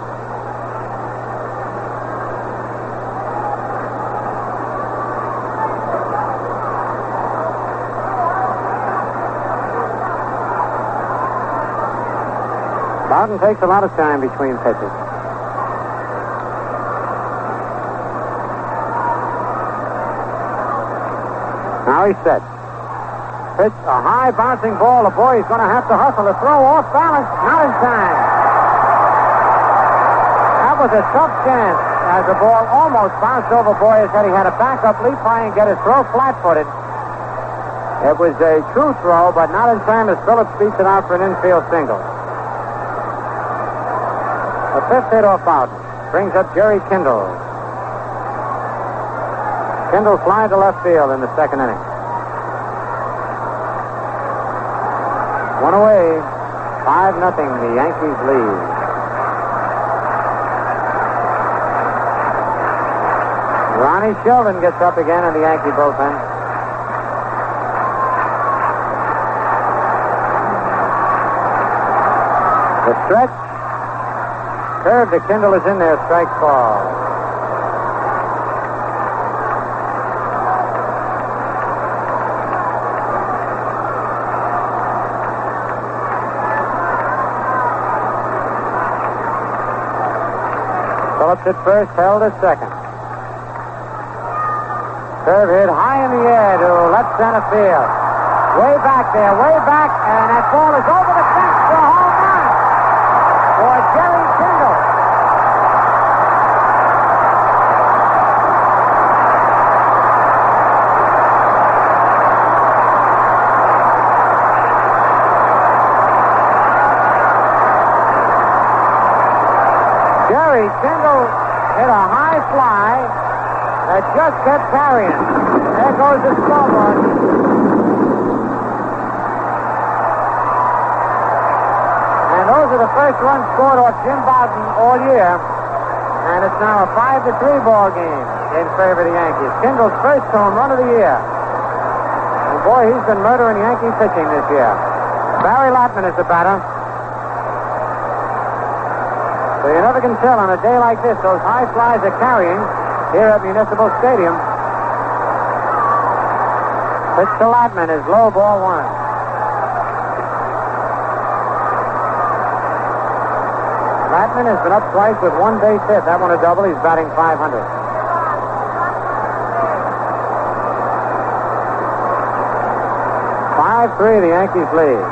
Bowden takes a lot of time between pitches. Now he's set. Pitch, a high bouncing ball. The boy is going to have to hustle. The throw off balance. Not in time. That was a tough chance as the ball almost bounced over Boyer's head. He had to back up, leap high, and get his throw flat-footed. It was a true throw, but not in time as Phillips beats it out for an infield single. The fifth hit off Bowden brings up Jerry Kendall. Kendall flies to left field in the second inning. One away, 5-0, the Yankees lead. Ronnie Sheldon gets up again in the Yankee bullpen. The stretch. Curve to Kendall is in there, strike ball. Phillips at first, held at second. Curve hit high in the air to left center field. Way back there, way back, and that ball is over the fence for a home run for Jerry Kendall. Jerry Kendall hit a high fly that just kept carrying. There goes the scoreboard. And those are the first runs scored off Jim Bowden all year. And it's now a 5-3 ball game in favor of the Yankees. Kendall's first home run of the year. And boy, he's been murdering Yankee pitching this year. Barry Latman is the batter. So you never can tell on a day like this. Those high flies are carrying here at Municipal Stadium. Pitch to Latman is low, ball one. Latman has been up twice with one base hit. That one a double. He's batting .500. 5-3, the Yankees lead.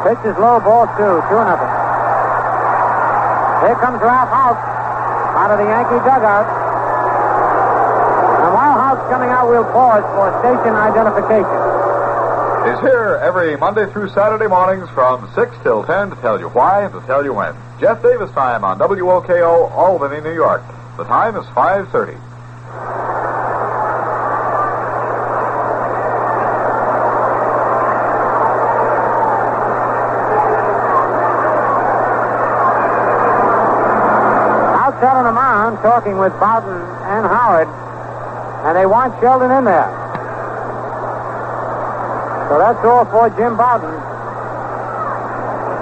Pitch is low, ball two, 2-0. Here comes Ralph Houk out of the Yankee dugout. And while Houk's coming out, we'll pause for station identification. He's here every Monday through Saturday mornings from 6 till 10 to tell you why and to tell you when. Jeff Davis time on WOKO, Albany, New York. The time is 5:30. Out on the mound talking with Bowden and Howard, and they want Sheldon in there. So that's all for Jim Bowden.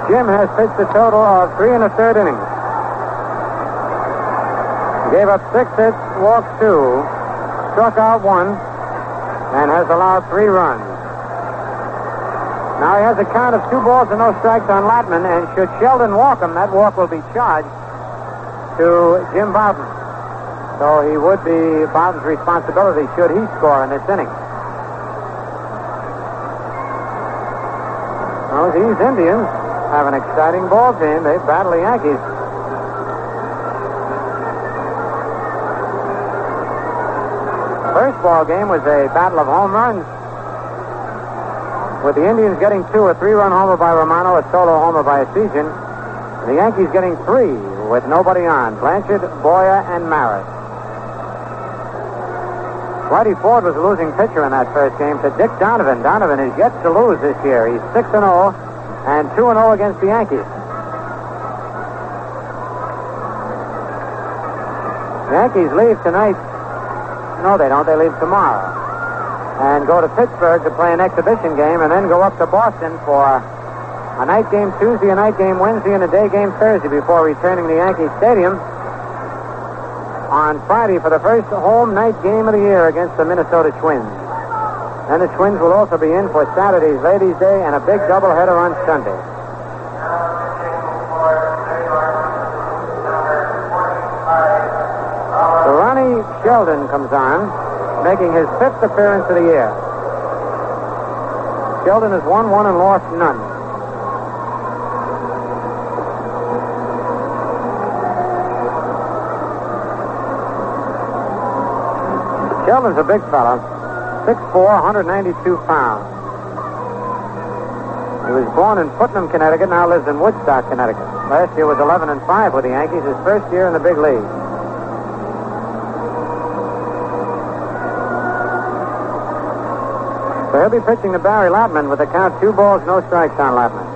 Jim has pitched a total of 3 1/3 innings. He gave up 6 hits, walked 2, struck out 1, and has allowed 3 runs. Now he has a count of 2 balls and no strikes on Latman, and should Sheldon walk him, that walk will be charged. to Jim Bowden. So he would be Bowden's responsibility should he score in this inning. Well, these Indians have an exciting ball game. They battle the Yankees. First ball game was a battle of home runs, with the Indians getting 2, a 3-run homer by Romano, a solo homer by Ezekiel. The Yankees getting 3 with nobody on, Blanchard, Boyer, and Maris. Whitey Ford was a losing pitcher in that first game to Dick Donovan. Donovan is yet to lose this year. He's 6-0 and 2-0 against the Yankees. The Yankees leave tonight. No, they don't. They leave tomorrow and go to Pittsburgh to play an exhibition game and then go up to Boston for a night game Tuesday, a night game Wednesday, and a day game Thursday before returning to Yankee Stadium on Friday for the first home night game of the year against the Minnesota Twins. And the Twins will also be in for Saturday's Ladies' Day and a big doubleheader on Sunday. So Ronnie Sheldon comes on, making his 5th appearance of the year. Sheldon has won 1 and lost none. Sheldon's a big fella, 6'4", 192 pounds. He was born in Putnam, Connecticut, now lives in Woodstock, Connecticut. Last year was 11-5 with the Yankees, his first year in the big league. So he'll be pitching to Barry Latman with a count 2 balls, no strikes on Latman.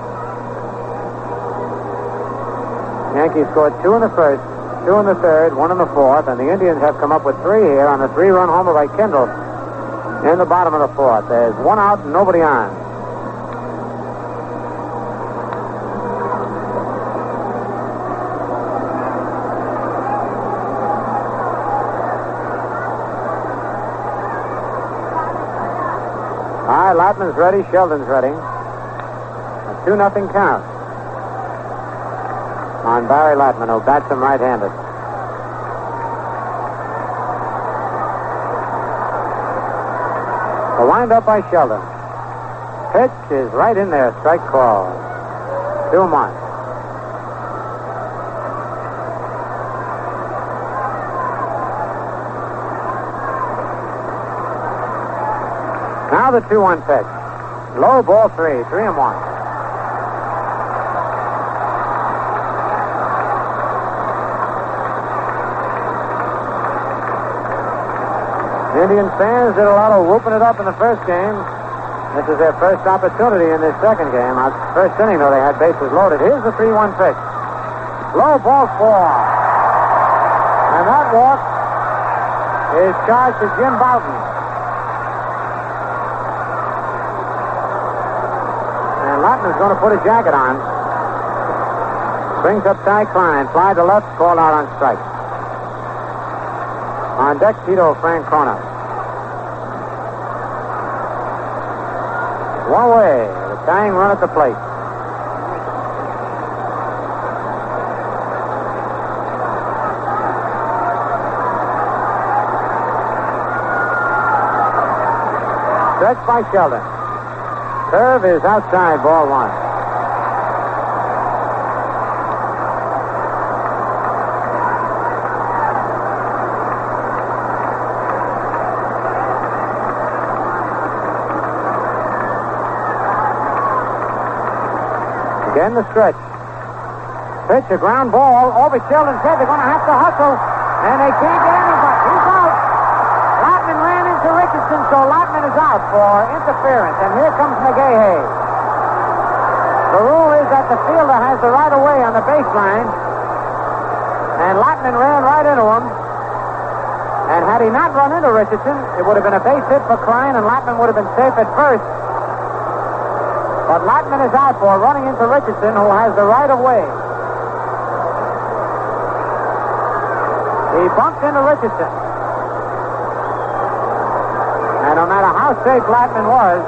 Yankees scored 2 in the first, 2 in the third, 1 in the fourth, and the Indians have come up with 3 here on the 3-run homer by Kendall in the bottom of the fourth. There's 1 out and nobody on. All right, Latman's ready, Sheldon's ready. A 2-0 count on Barry Latman, who bats him right-handed. The wind-up by Sheldon. Pitch is right in there, strike call. 2-1. Now the 2-1 pitch. Low, ball 3, 3-1. The Indian fans did a lot of whooping it up in the first game. This is their first opportunity in this second game. First inning, though, they had bases loaded. Here's the 3-1 pitch. Low, ball 4. And that walk is charged to Jim Bowden. And Latman's going to put a jacket on. Brings up Ty Klein. Fly to left, called out on strike. On deck, Tito Francona. One way, the tying run at the plate. Stretch by Sheldon. Curve is outside, ball 1. Again the stretch. Pitch, a ground ball over Sheldon's head. They're going to have to hustle, and they can't get anybody. He's out. Latman ran into Richardson, so Latman is out for interference. And here comes McGahey. The rule is that the fielder has the right of way on the baseline, and Latman ran right into him. And had he not run into Richardson, it would have been a base hit for Klein, and Latman would have been safe at first. But Latman is out for running into Richardson, who has the right of way. He bumped into Richardson. And no matter how safe Latman was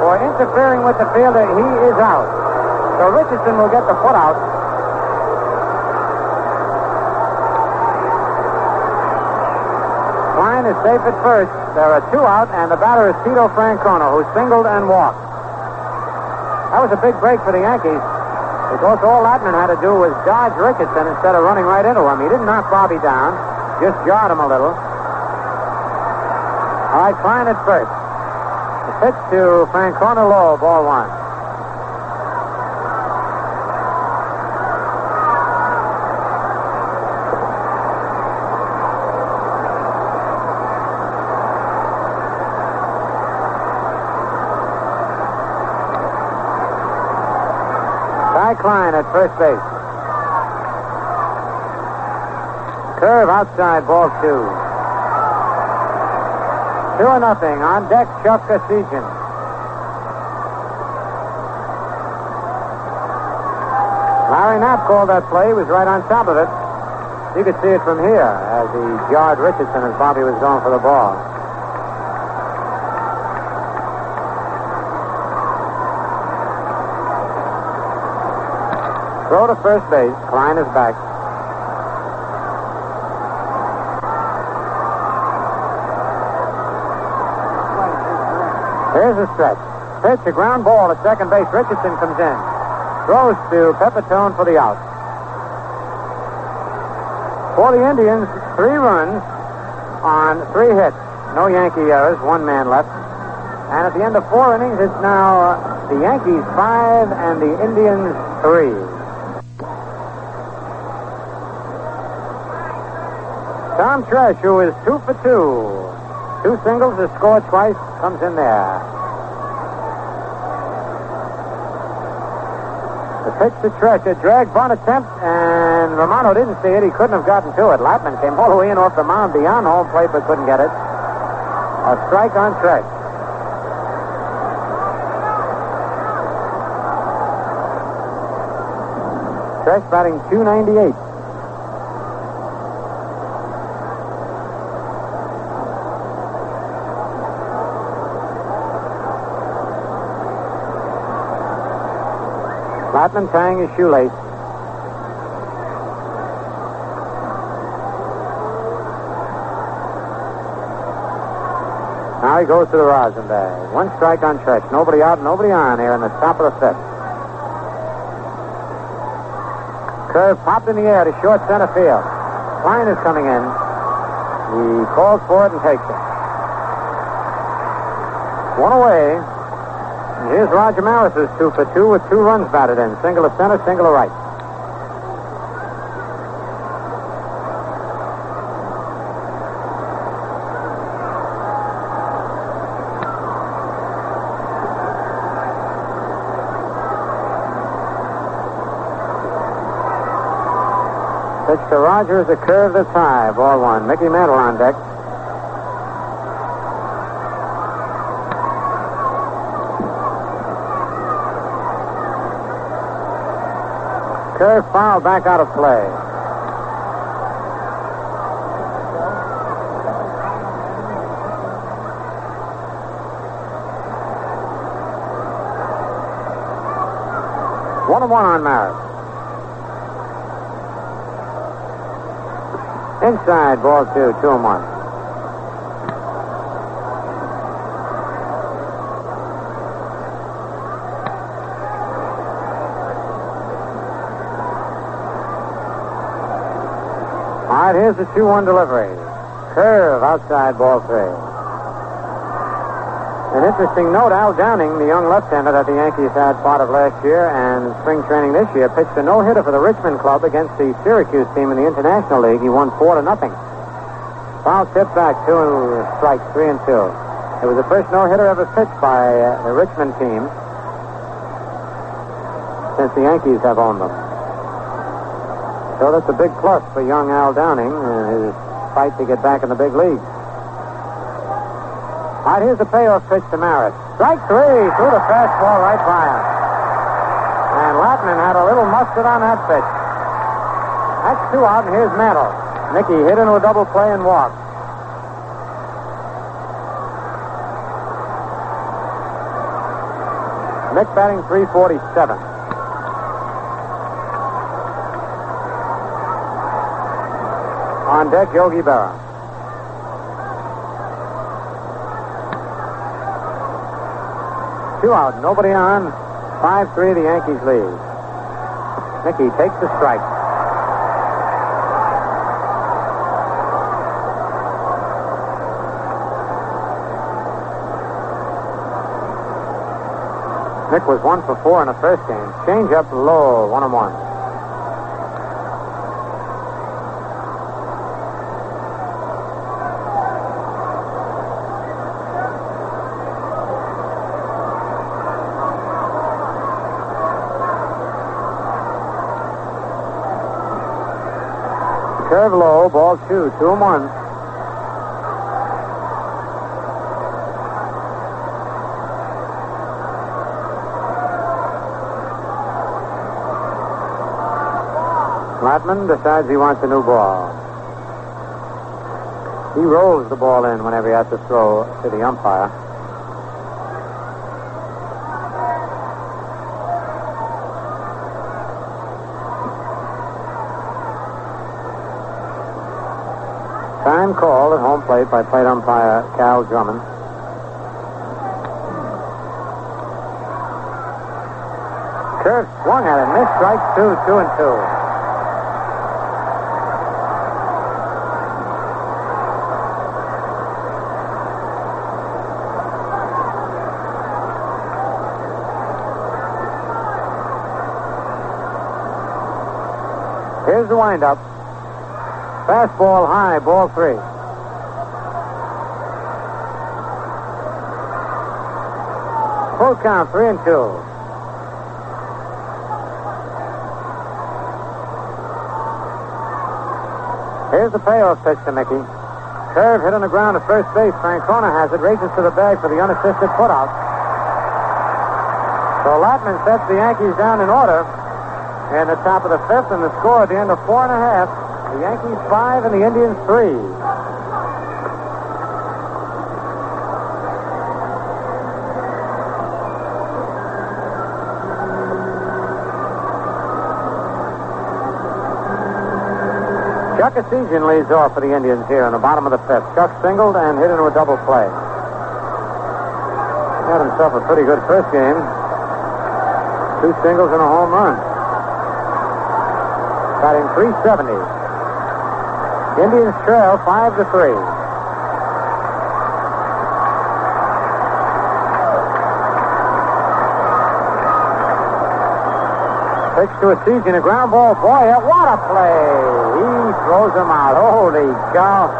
for interfering with the fielder, he is out. So Richardson will get the put out. Klein is safe at first. There are two out, and the batter is Tito Francona, who singled and walked. That was a big break for the Yankees, because all Latman had to do was dodge Richardson instead of running right into him. He didn't knock Bobby down, just jarred him a little. All right, Klein at first. The pitch to Francona low, ball one. Klein at first base. Curve outside, ball two. 2-0. On deck, Chuck Kosijian. Larry Knapp called that play. He was right on top of it. You could see it from here as he jarred Richardson as Bobby was going for the ball. Throw to first base. Klein is back. Here's a stretch. Pitch, a ground ball at second base. Richardson comes in. Throws to Pepitone for the out. For the Indians, 3 runs on 3 hits. No Yankee errors. 1 man left. And at the end of 4 innings, it's now the Yankees 5 and the Indians 3. Tom Tresh, who is 2 for 2. 2 singles, has scored twice, comes in there. The pitch to Tresh, a drag bunt attempt, and Romano didn't see it. He couldn't have gotten to it. Latman came all the way in off the mound beyond home plate, but couldn't get it. A strike on Tresh. Tresh batting .298. Latman tying his shoelace. Now he goes to the rosin bag. 1 strike on Tresh. Nobody out, nobody on here in the top of the 5th. Curve popped in the air to short center field. Klein is coming in. He calls for it and takes it. 1 away. And here's Roger Maris's 2 for 2 with 2 runs batted in. Single to center, single to right. Pitch to Rogers, a curve that's high. Ball 1. Mickey Mantle on deck. Curve foul back out of play. One on Maris. Inside, ball 2, 2-1. All right, here's the 2-1 delivery. Curve outside, ball 3. An interesting note, Al Downing, the young left-hander that the Yankees had part of last year and spring training this year, pitched a no-hitter for the Richmond club against the Syracuse team in the International League. He won 4-0. Foul tip back, 2 strikes, 3-2. It was the first no-hitter ever pitched by the Richmond team since the Yankees have owned them. So that's a big plus for young Al Downing in his fight to get back in the big leagues. All right, here's the payoff pitch to Maris. Strike 3, threw the fastball right by him. And Latman had a little mustard on that pitch. That's 2 out, and here's Mantle. Mickey hit into a double play and walked. Mick batting .347. On deck, Yogi Berra. 2 out, nobody on. 5-3, the Yankees lead. Mickey takes the strike. Mick was 1 for 4 in the first game. Change up low, 1-1. Curve low, ball 2, 2-1. Latman decides he wants a new ball. He rolls the ball in whenever he has to throw to the umpire. Time called at home plate by plate umpire Cal Drummond. Curve swung at it, missed, strike 2, 2-2. Here's the windup. Fastball high, ball 3. Full count, 3-2. Here's the payoff pitch to Mickey. Curve hit on the ground at first base. Francona has it, races to the bag for the unassisted putout. So Latman sets the Yankees down in order in the top of the 5th, and the score at the end of 4.5. The Yankees 5 and the Indians 3. Chuck Essegian leads off for the Indians here in the bottom of the 5th. Chuck singled and hit into a double play. Had himself a pretty good first game. 2 singles and a home run. Batting .370. Indians trail 5-3. Pitch to Essegian, a ground ball. Boy, what a play! He throws him out. Holy cow!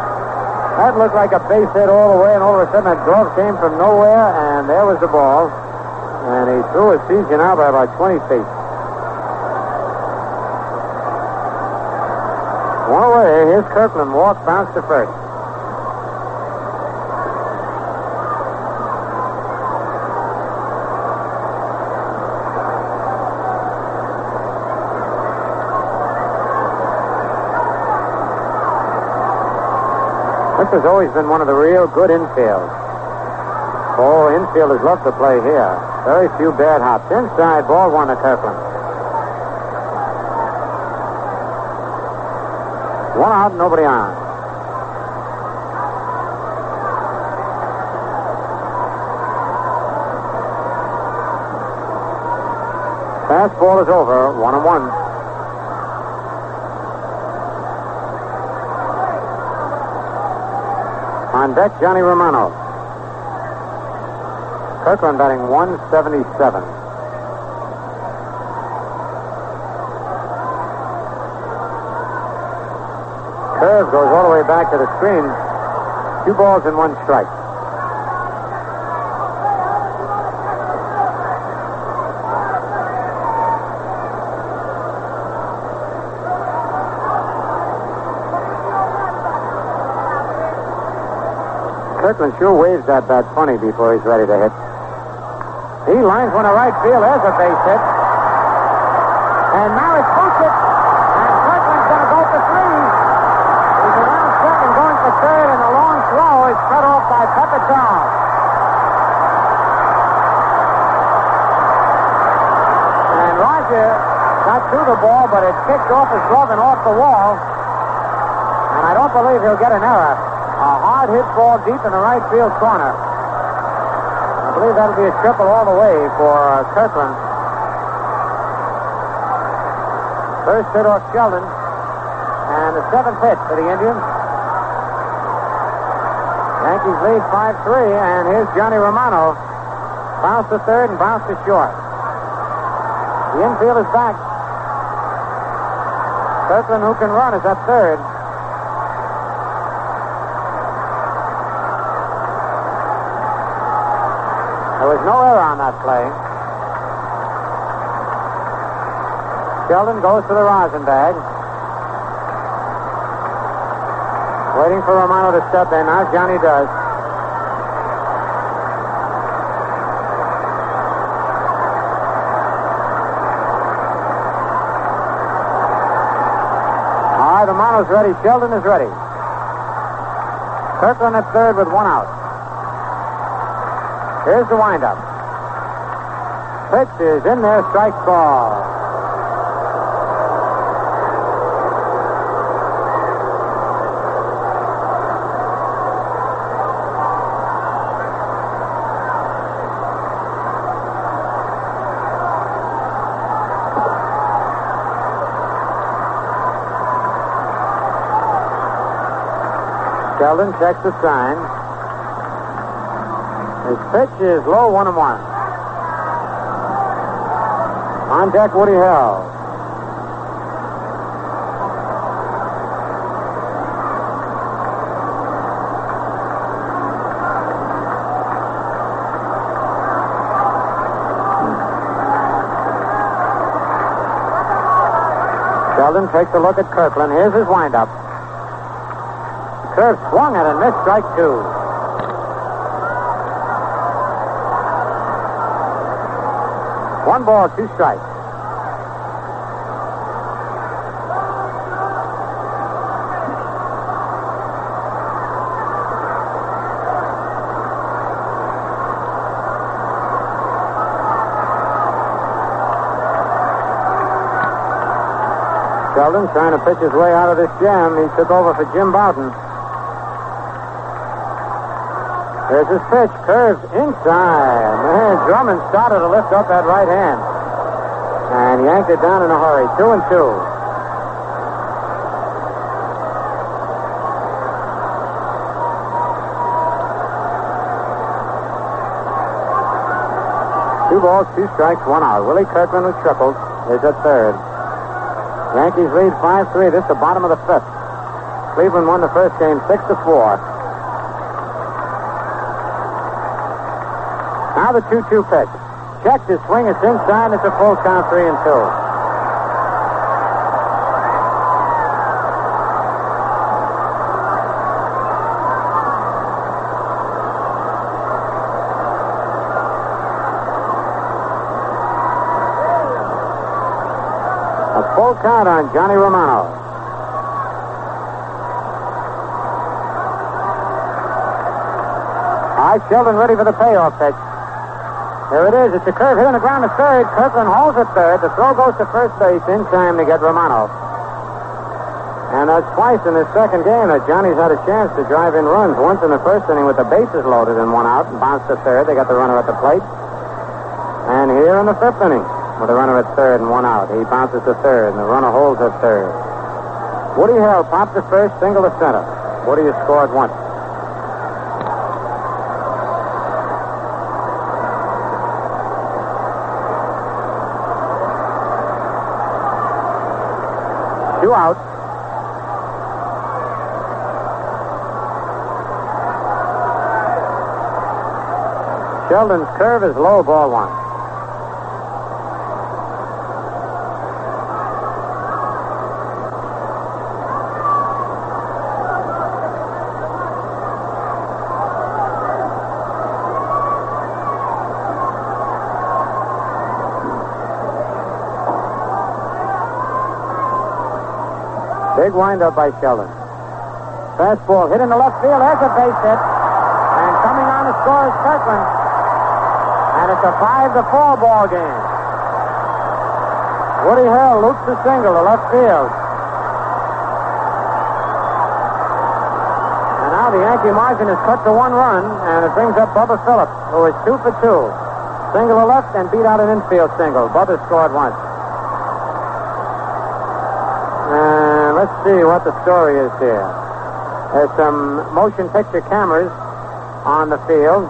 That looked like a base hit all the way, and all of a sudden that glove came from nowhere, and there was the ball. And he threw Essegian out by about 20 feet. One away. Here's Kirkland. Walk, bounce to first. This has always been one of the real good infields. Oh, infielders love to play here. Very few bad hops. Inside, ball 1 to Kirkland. 1 out, nobody on. Fastball is over, 1-1. On deck, Johnny Romano. Kirkland batting .177. Curve goes all the way back to the screen. 2 balls and 1 strike. Kirkland sure waves that bat funny before he's ready to hit. He lines one to right field. There's a base hit. And now it's Busick. And Kirkland's going to go for 3. He's around second, going for third, and the long throw is cut off by Pepitone. And Roger got through the ball, but it kicked off his glove and off the wall. And I don't believe he'll get an error. A hard hit ball deep in the right field corner. I believe that'll be a triple all the way for Kirkland. First hit off Sheldon. And the seventh hit for the Indians. Yankees lead 5-3, and here's Johnny Romano. Bounce to third and bounce to short. The infield is back. Kirkland, who can run, is at third. There was no error on that play. Sheldon goes to the rosin bag. Waiting for Romano to step in. Now Johnny does. All right, Romano's ready. Sheldon is ready. Kirkland at third with one out. Here's the windup. Pitch is in there, strike ball. Sheldon checks the sign. His pitch is low, 1-1. On deck, Woody Hill. Sheldon takes a look at Kirkland. Here's his windup. Curve swung at and missed, strike two. One ball, two strikes. Sheldon trying to pitch his way out of this jam. He took over for Jim Bowden. There's his pitch, curves inside. Man, Drummond started to lift up that right hand. And yanked it down in a hurry. 2-2. Two balls, two strikes, one out. Willie Kirkland, who tripled, is at third. Yankees lead 5-3. This is the bottom of the fifth. Cleveland won the first game 6-4. Now the 2-2 pitch. Checks his swing. It's inside, and it's a full count, 3-2. A full count on Johnny Romano. All right, Sheldon ready for the payoff pitch. There it is. It's a curve hit on the ground to third. Kirkland holds at third. The throw goes to first base in time to get Romano. And that's twice in this second game that Johnny's had a chance to drive in runs. Once in the first inning with the bases loaded and one out and bounced to third. They got the runner at the plate. And here in the fifth inning with a runner at third and one out. He bounces to third and the runner holds at third. Woody Hill popped to first, single to center. Woody has scored once. Two out. Sheldon's curve is low, ball one. Big windup by Sheldon. Fastball hit in the left field. There's a base hit. And coming on to score is Kirkland. And it's a 5-4 ball game. Woody Hill loops the single to left field. And now the Yankee margin is cut to 1 run, and it brings up Bubba Phillips, who is 2 for 2. Single to left and beat out an infield single. Bubba scored once. Let's see what the story is here. There's some motion picture cameras on the field.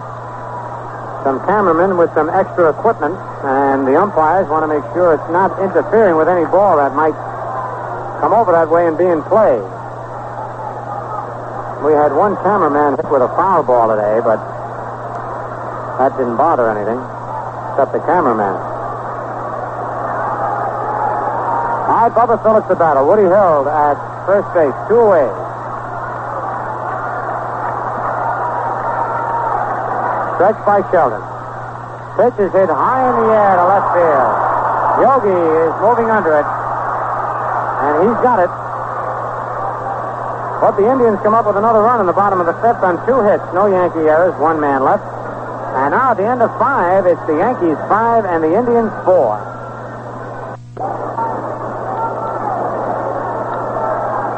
Some cameramen with some extra equipment, and the umpires want to make sure it's not interfering with any ball that might come over that way and be in play. We had one cameraman hit with a foul ball today, but that didn't bother anything, except the cameraman. All right, Bubba Phillips the batter. Woody held at first base, 2 away. Stretch by Sheldon. Pitch is hit high in the air to left field. Yogi is moving under it, and he's got it. But the Indians come up with another run in the bottom of the 5th on 2 hits. No Yankee errors, 1 man left. And now at the end of 5, it's the Yankees 5 and the Indians 4.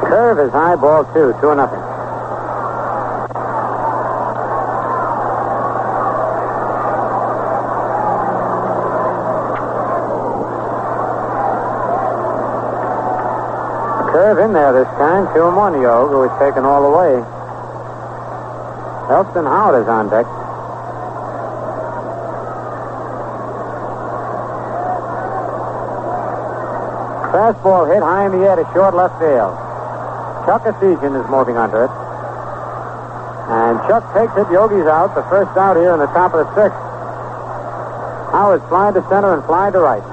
Curve is high, ball 2, 2-0. Curve in there this time. 2-1, Yogi, who is taken all the way. Elston Howard is on deck. Fastball hit high in the air to short left field. Chuck Esesian is moving under it. And Chuck takes it. Yogi's out. The first out here in the top of the 6th. Howard's flying to center and flying to right.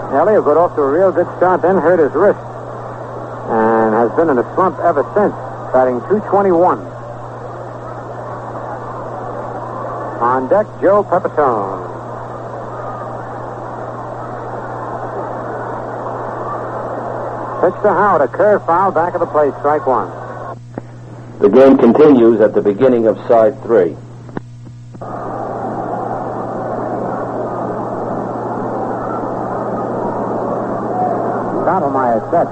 Elliott got off to a real good start, then hurt his wrist, and has been in a slump ever since, batting .221. On deck, Joe Pepitone. Pitch to Howard, a curve foul, back of the plate, strike 1. The game continues at the beginning of side 3. Stottlemyre set.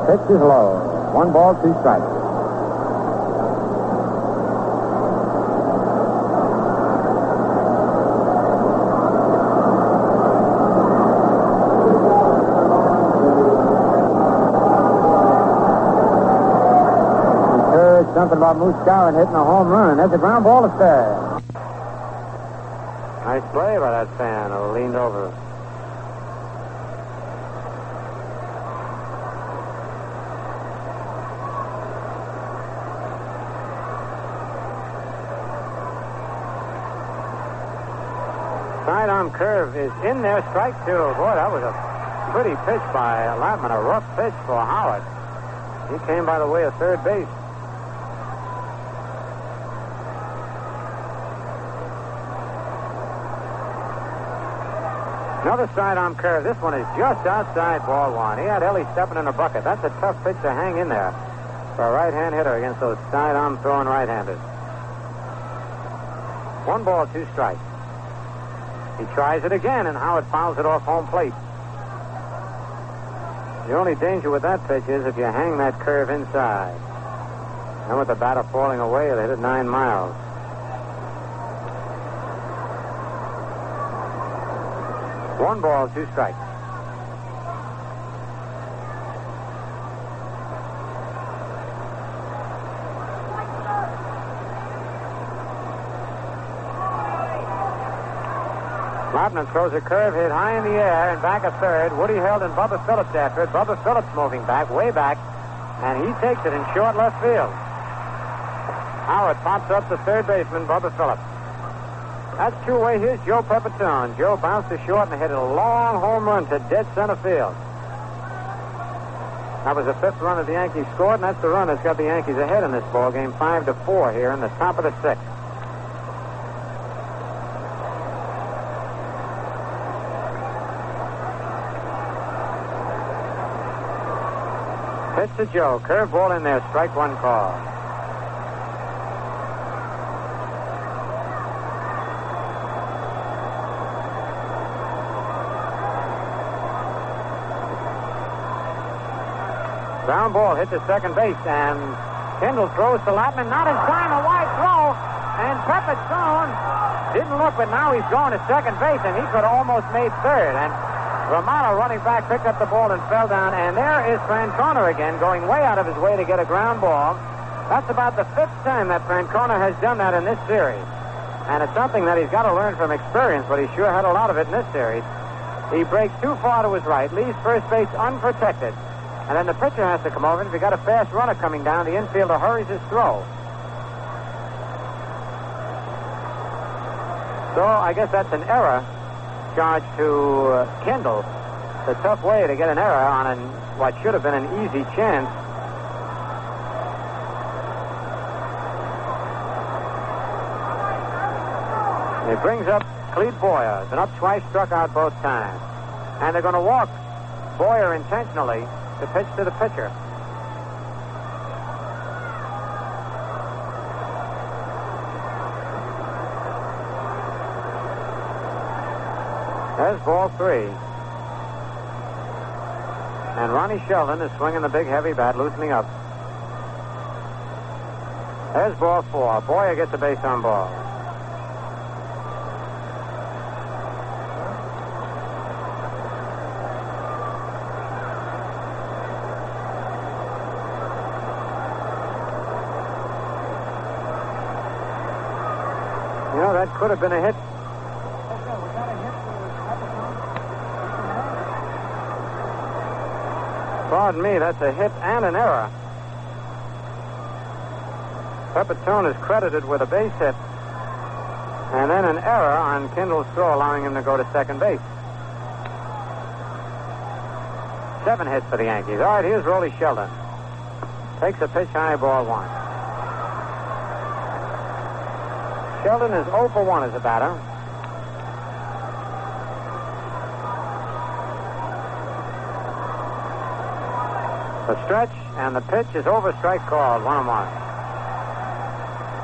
Pitch is low. 1 ball, 2 strikes. Heard something about Moose Gowan hitting a home run. There's a ground ball to third. Nice play by that fan who leaned over. Sidearm curve is in there, strike 2. Boy, that was a pretty pitch by Lapman, a rough pitch for Howard. He came by the way of third base. Another sidearm curve. This one is just outside, ball 1. He had Ellie stepping in the bucket. That's a tough pitch to hang in there for a right-hand hitter against those sidearm throwing right-handers. 1 ball, 2 strikes. He tries it again, and Howard fouls it off home plate. The only danger with that pitch is if you hang that curve inside. And with the batter falling away, they hit it 9 miles. One ball, 2 strikes. Lapman throws a curve hit high in the air and back at third. Woody held and Bubba Phillips after it. Bubba Phillips moving back, way back, and he takes it in short left field. Howard pops up the third baseman, Bubba Phillips. That's 2 away. Here's Joe Pepitone. Joe bounced to short and hit a long home run to dead center field. That was the 5th run that the Yankees scored, and that's the run that's got the Yankees ahead in this ball game, 5-4 here in the top of the 6th. Pitch to Joe. Curveball in there. Strike 1 call. Ground ball hit to second base, and Kendall throws to Latman. Not in time, a wide throw, and Pepitone didn't look, but now he's going to second base, and he could have almost made third. And Romano, running back, picked up the ball and fell down, and there is Francona again, going way out of his way to get a ground ball. That's about the fifth time that Francona has done that in this series. And it's something that he's got to learn from experience, but he sure had a lot of it in this series. He breaks too far to his right, leaves first base unprotected. And then the pitcher has to come over, and if you got a fast runner coming down, the infielder hurries his throw. So I guess that's an error charged to Kendall. It's a tough way to get an error on what should have been an easy chance. It brings up Clete Boyer. Been up twice, struck out both times. And they're going to walk Boyer intentionally to pitch to the pitcher. There's ball 3. And Ronnie Sheldon is swinging the big heavy bat, loosening up. There's ball 4. Boyer gets a base on ball. You know, that could have been a hit. Pardon me, that's a hit and an error. Pepitone is credited with a base hit. And then an error on Kendall's throw, allowing him to go to second base. 7 hits for the Yankees. All right, here's Rollie Sheldon. Takes a pitch high, ball 1. Sheldon is 0 for 1 as a batter. The stretch and the pitch is over, strike called, 1-1.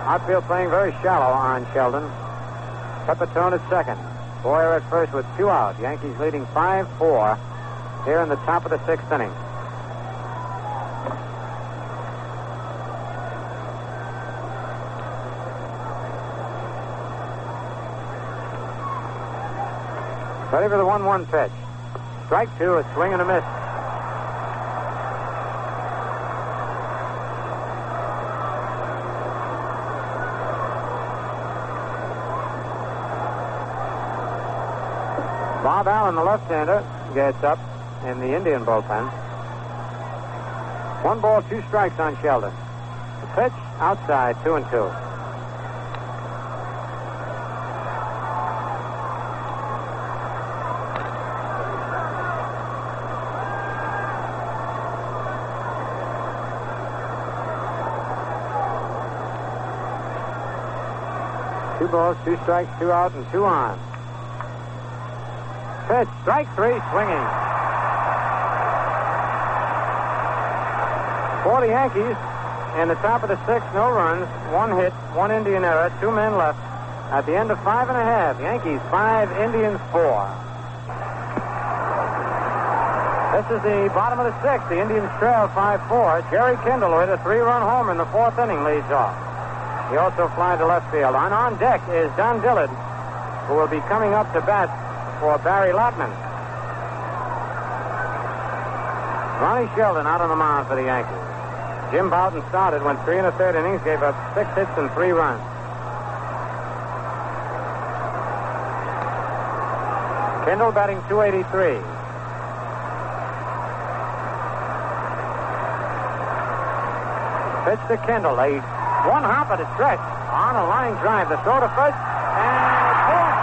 Outfield playing very shallow on Sheldon. Pepitone at second. Boyer at first with 2 out. Yankees leading 5-4 here in the top of the 6th inning. Ready for the 1-1 pitch. Strike 2, a swing and a miss. Bob Allen, the left-hander, gets up in the Indian bullpen. 1 ball, 2 strikes on Sheldon. The pitch, outside, 2-2. Two balls, 2 strikes, 2 out, and 2 on. Pitch, strike 3, swinging. For the Yankees, in the top of the 6th, no runs, 1 hit, 1 Indian error, 2 men left. At the end of 5 1/2, Yankees 5, Indians 4. This is the bottom of the 6th. The Indians trail 5-4. Jerry Kendall, who hit a 3-run homer in the 4th inning, leads off. He also flies to left field. On deck is Don Dillard, who will be coming up to bat for Barry Latman. Ronnie Sheldon out on the mound for the Yankees. Jim Bowden started, went 3 1/3 innings, gave up 6 hits and 3 runs. Kendall batting .283. Pitch to Kendall. A 1 hop at a stretch on a line drive. The throw to first, and it's caught.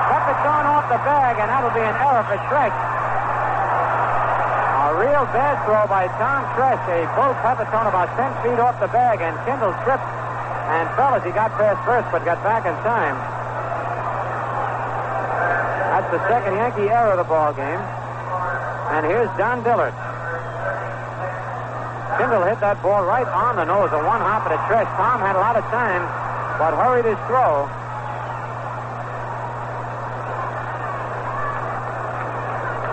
Pepitone off the bag, and that'll be an error for Schreck. A real bad throw by Tom Schreck. He pulled Pepitone about 10 feet off the bag, and Kendall tripped and fell as he got past first, but got back in time. That's the second Yankee error of the ball game. And here's Don Dillard. Kendall hit that ball right on the nose, a 1 hop at a stretch. Tom had a lot of time, but hurried his throw.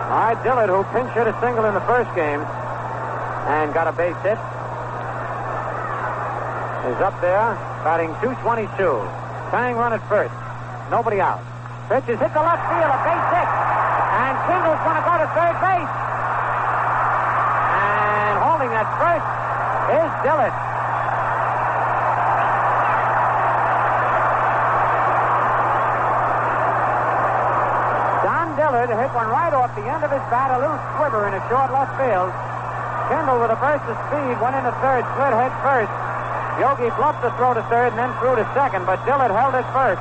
All right, Dillard, who pinch hit a single in the first game, and got a base hit. Is up there, batting .222. Tying run at first. Nobody out. Pitch is hit to left field, a base hit. And Kendall's going to go to third base. And holding at first is Dillard. Don Dillard hit one right off the end of his bat, a little swiver in a short left field. Kendall with a burst of speed went into third, slid head first. Yogi bluffed to throw to third and then threw to second, but Dillard held it first.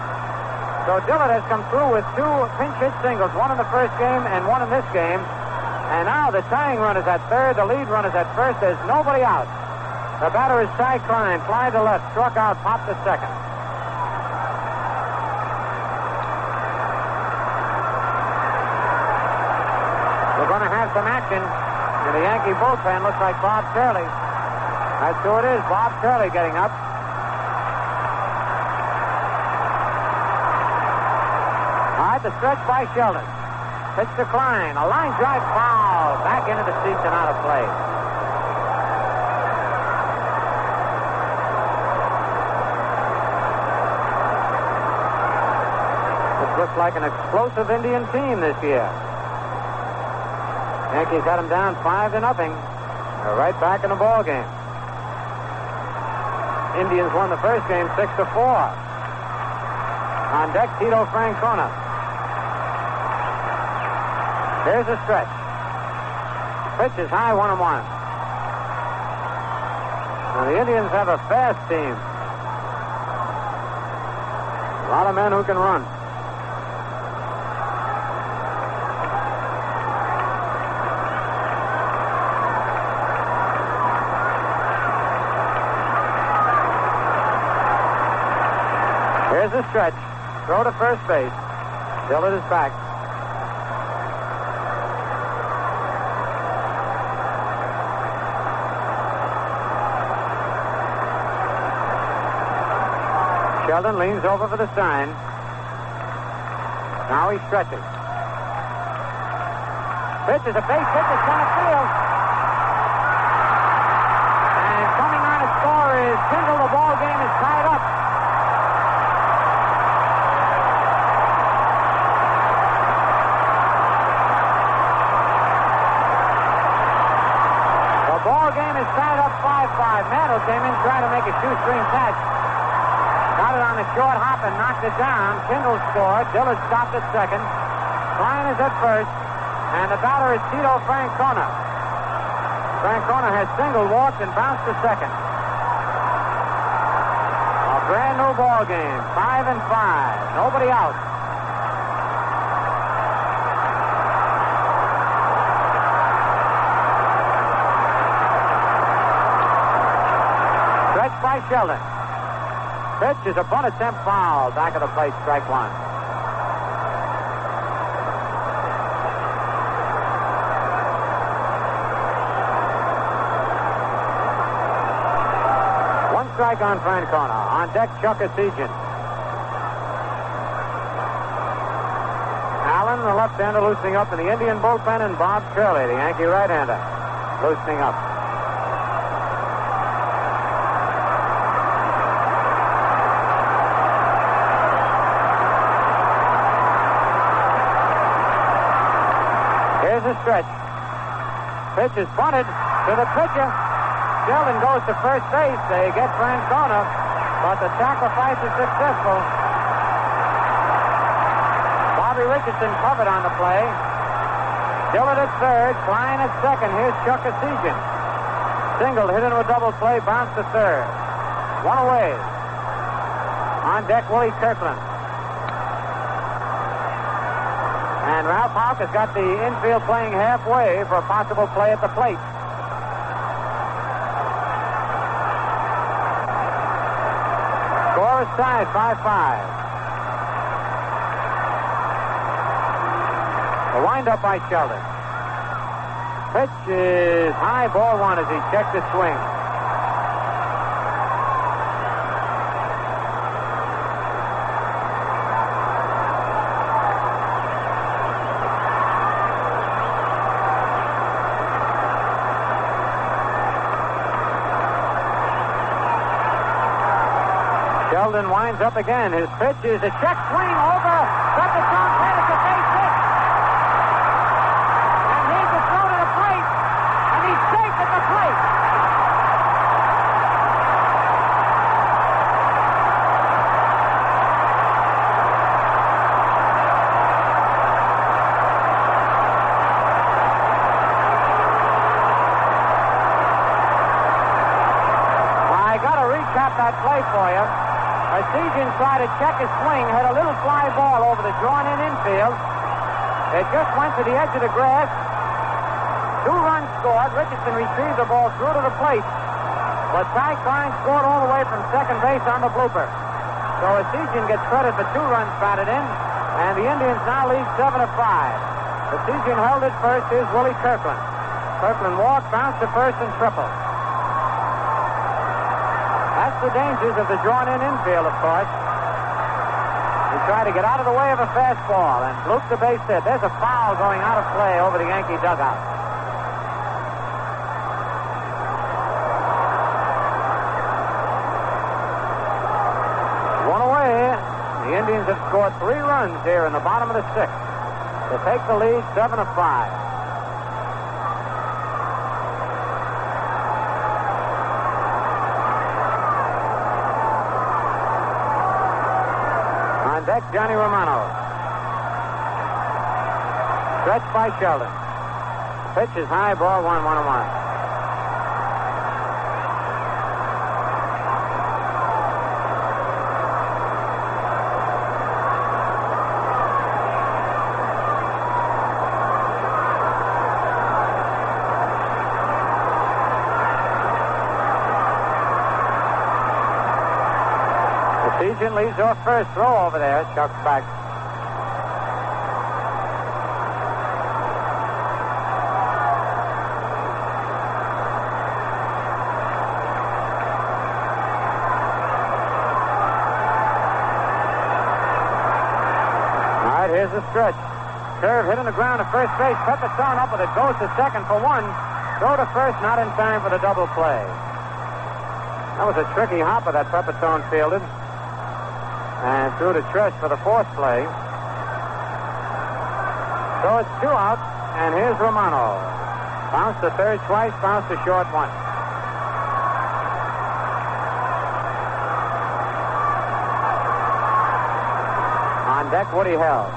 So Dillard has come through with 2 pinch hit singles, one in the first game and one in this game. And now the tying run is at third, the lead run is at first. There's nobody out. The batter is Ty Klein, fly to left, struck out, popped to second. We're going to have some action in the Yankee bullpen. Looks like Bob Curley. That's who it is, Bob Curley getting up. All right, the stretch by Sheldon. Pitch to Klein. A line drive foul. Back into the seats and out of play. This looks like an explosive Indian team this year. Yankees had them down 5-0. They're right back in the ball game. Indians won the first game 6-4. On deck, Tito Francona. Here's a stretch. Pitch is high, 1-1. Now the Indians have a fast team. A lot of men who can run. Here's a stretch. Throw to first base. Dillard is back. Sheldon leans over for the sign. Now he stretches. Pitch is a base hit to center field. And coming on to score is Kendall. The ball game is tied up. The ball game is tied up 5-5. Mantle came in trying to make a shoestring catch. Got it on the short hop and knocked it down. Kendall scored. Dillard stopped at second. Klein is at first. And the batter is Tito Francona. Francona has single, walked, and bounced to second. A brand new ball game. 5-5. Nobody out. Stretch by Sheldon. Pitch is a bunt attempt foul. Back of the plate, strike one. One strike on Francona. On deck, Chuck Esigian. Allen, the left-hander, loosening up in the Indian bullpen, and Bob Curley, the Yankee right-hander, loosening up. Here's a stretch. Pitch is bunted to the pitcher. Sheldon goes to first base. They get Francona, but the sacrifice is successful. Bobby Richardson covered on the play. Dillard at third, Klein at second. Here's Chuck Esigian. Single, hit into a double play, bounce to third. One away. On deck, Willie Kirkland. And Ralph Houck has got the infield playing halfway for a possible play at the plate. Score is tied, 5-5. A wind-up by Sheldon. Pitch is high, ball one as he checked the swing. Sheldon winds up again. His pitch is a check swing over Richardson's head. It's a base hit. And he's a throw to the plate. And he's safe at the plate. That play for you. Artesian tried to check his swing, had a little fly ball over the drawn-in infield. It just went to the edge of the grass. 2 runs scored. Richardson retrieved the ball through to the plate. But Ty Klein scored all the way from second base on the blooper. So Artesian gets credit for 2 runs batted in, and the Indians now lead 7-5. Artesian held at first. Here's Willie Kirkland. Kirkland walked, bounced to first, and tripled. That's the dangers of the drawn-in infield, of course. He tried to get out of the way of a fastball and blooped the base hit. There's a foul going out of play over the Yankee dugout. One away. The Indians have scored 3 runs here in the bottom of the 6th to take the lead 7-5. Deck, Johnny Romano. Stretched by Sheldon. Pitch is high, ball 1-1-1. Artesian leads off first. Throw over there. Chuck's back. All right, here's the stretch. Curve hit on the ground to first base. Pepitone up with it. Goes to second for 1. Throw to first, not in time for the double play. That was a tricky hopper that Pepitone fielded. And threw to Trish for the 4th play. So it's 2 out, and here's Romano. Bounced to third twice, bounced to short once. On deck, Woody Held.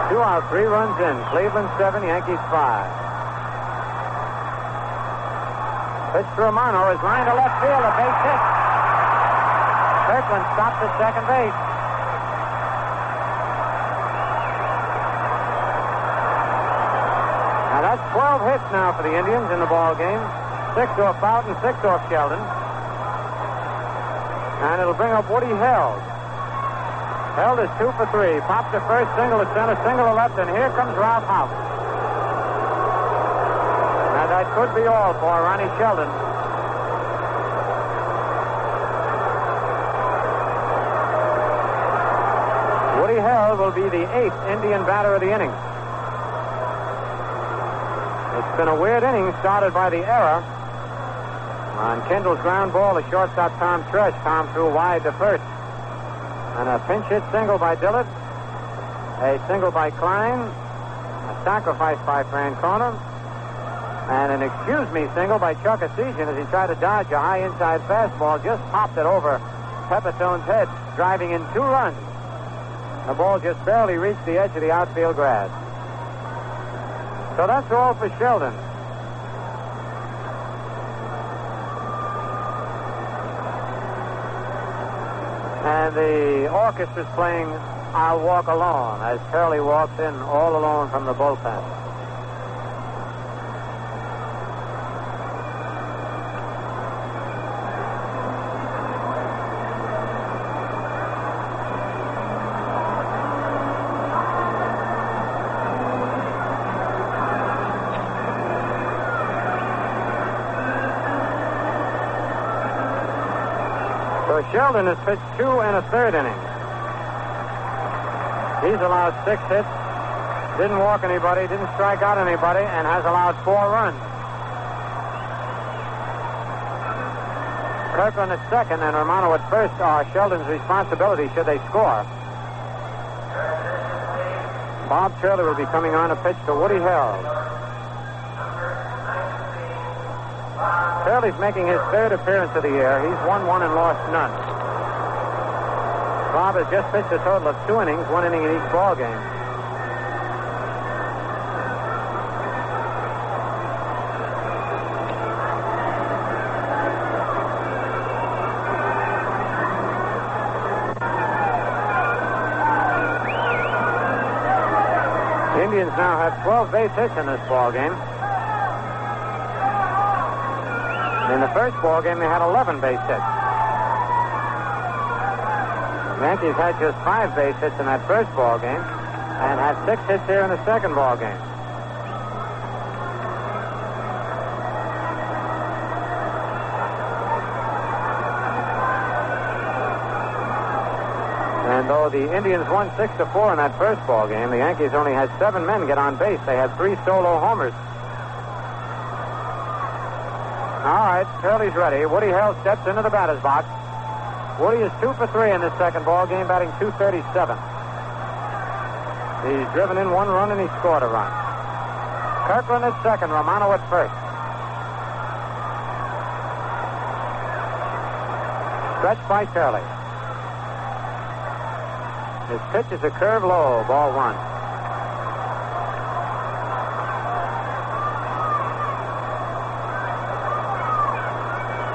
Two out, 3 runs in. Cleveland 7, Yankees 5. Pitch to Romano is lined to left field. A base hit. Kirkland stops at second base. Now that's 12 hits now for the Indians in the ball game. 6 off Bowden, 6 off Sheldon. And it'll bring up Woody Held. Held is 2 for 3. Pops to first, single to center, single to left, and here comes Ralph House. Now that could be all for Ronnie Sheldon. Woody Held will be the 8th Indian batter of the inning. It's been a weird inning started by the error. On Kendall's ground ball, the shortstop Tom Tresh. Tom threw wide to first. And a pinch hit single by Dillard. A single by Klein. A sacrifice by Francona. And an excuse me single by Chuck Artesian as he tried to dodge a high inside fastball. Just popped it over Pepitone's head, driving in 2 runs. The ball just barely reached the edge of the outfield grass. So that's all for Sheldon. And the orchestra's playing I'll Walk Alone as Curly walks in all alone from the bullpen. So Sheldon has pitched 2 1/3 innings. He's allowed 6 hits, Didn't walk anybody, didn't strike out anybody, and has allowed 4 runs. Kirkland at second and Romano at first are Sheldon's responsibility should they score. Bob Shirley will be coming on to pitch to Woody Held. Shirley's making his 3rd appearance of the year. He's won 1 and lost none. Bob has just pitched a total of 2 innings, 1 inning in each ball game. The Indians now have 12 base hits in this ball game. In the first ball game, they had 11 base hits. The Yankees had just 5 base hits in that first ball game and had 6 hits here in the second ball game. And though the Indians won 6-4 in that first ball game, the Yankees only had 7 men get on base. They had 3 solo homers. All right, Shirley's ready. Woody Held steps into the batter's box. Woody is 2 for 3 in this second ball game, batting .237. He's driven in 1 run and he scored a run. Kirkland at second, Romano at first. Stretch by Shirley. His pitch is a curve low, ball 1.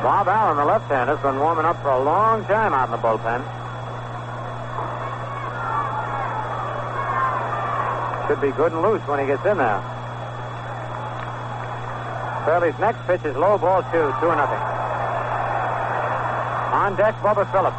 Bob Allen, the left-hander, has been warming up for a long time out in the bullpen. Should be good and loose when he gets in there. Shirley's next pitch is low, ball 2, 2-0. On deck, Bubba Phillips.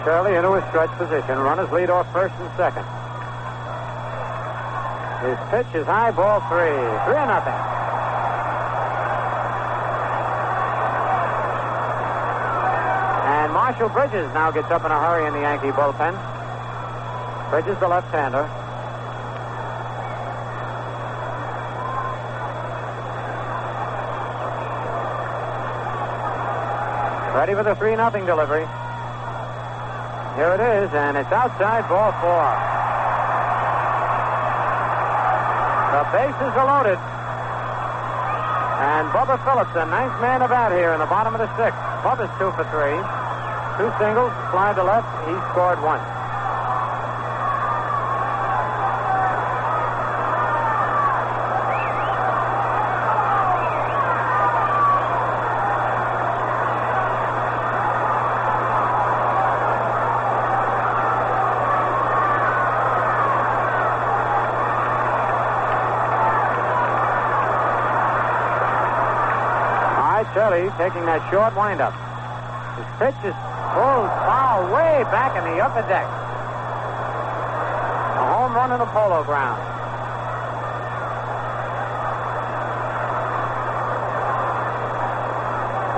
Shirley into his stretch position. Runners lead off first and second. His pitch is high, ball 3. 3-0. And Marshall Bridges now gets up in a hurry in the Yankee bullpen. Bridges, the left-hander. Ready for the 3-0 delivery. Here it is, and it's outside, ball 4. The bases are loaded. And Bubba Phillips, the 9th man of bat here in the bottom of the 6th. Bubba's 2 for 3. 2 singles, fly to left. He scored 1. Shirley taking that short windup. His pitch is pulled foul way back in the upper deck. A home run in the Polo Ground.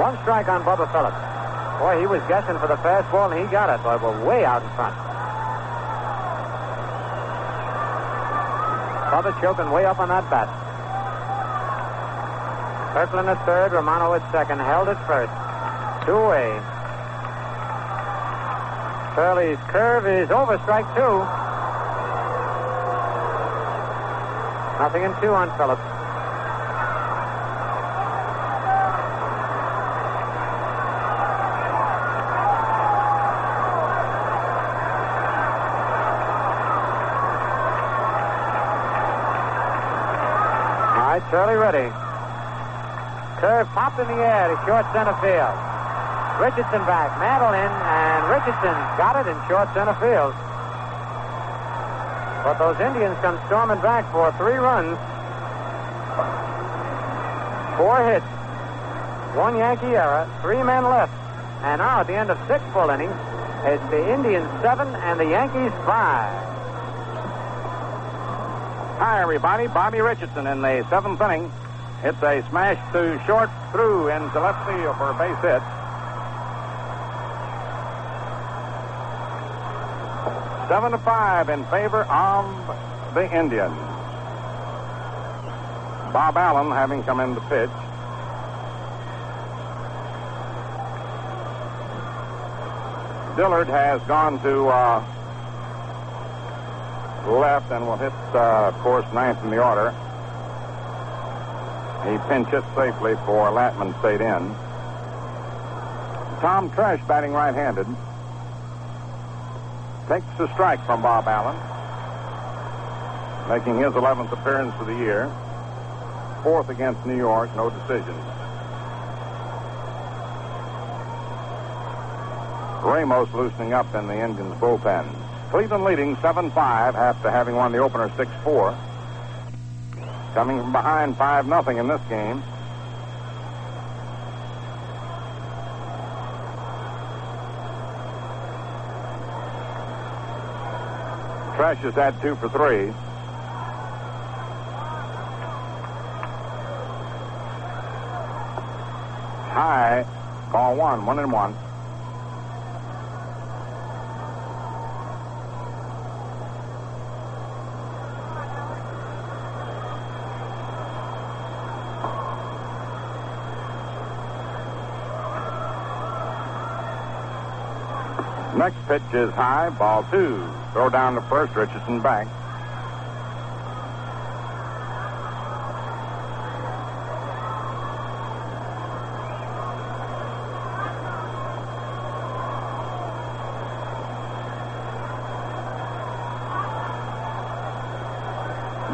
One strike on Bubba Phillips. Boy, he was guessing for the fastball, and he got it, but we're way out in front. Bubba choking way up on that bat. Kirkland at third, Romano at second, Held at first. 2-away. Shirley's curve is over, strike 2. 0-2 on Phillips. All right, Shirley ready. Curve popped in the air to short center field. Richardson back, Mantle in, and Richardson got it in short center field. But those Indians come storming back for 3 runs. 4 hits. 1 Yankee error. 3 men left. And now at the end of 6 full innings, it's the Indians 7 and the Yankees 5. Hi, everybody. Bobby Richardson in the 7th inning hits a smash to short through into left field for a base hit. Seven to 5 in favor of the Indians. Bob Allen having come in to pitch. Dillard has gone to left and will hit, of course, 9th in the order. He pinch hit safely for Latman stayed in. Tom Tresh batting right-handed. Takes a strike from Bob Allen, making his 11th appearance of the year. 4th against New York, no decisions. Ramos loosening up in the Indians' bullpen. Cleveland leading 7-5 after having won the opener 6-4. Coming from behind 5-0 in this game. Tresh has had 2 for 3. High, ball 1, 1-1. Next pitch is high, ball 2. Throw down to first, Richardson back.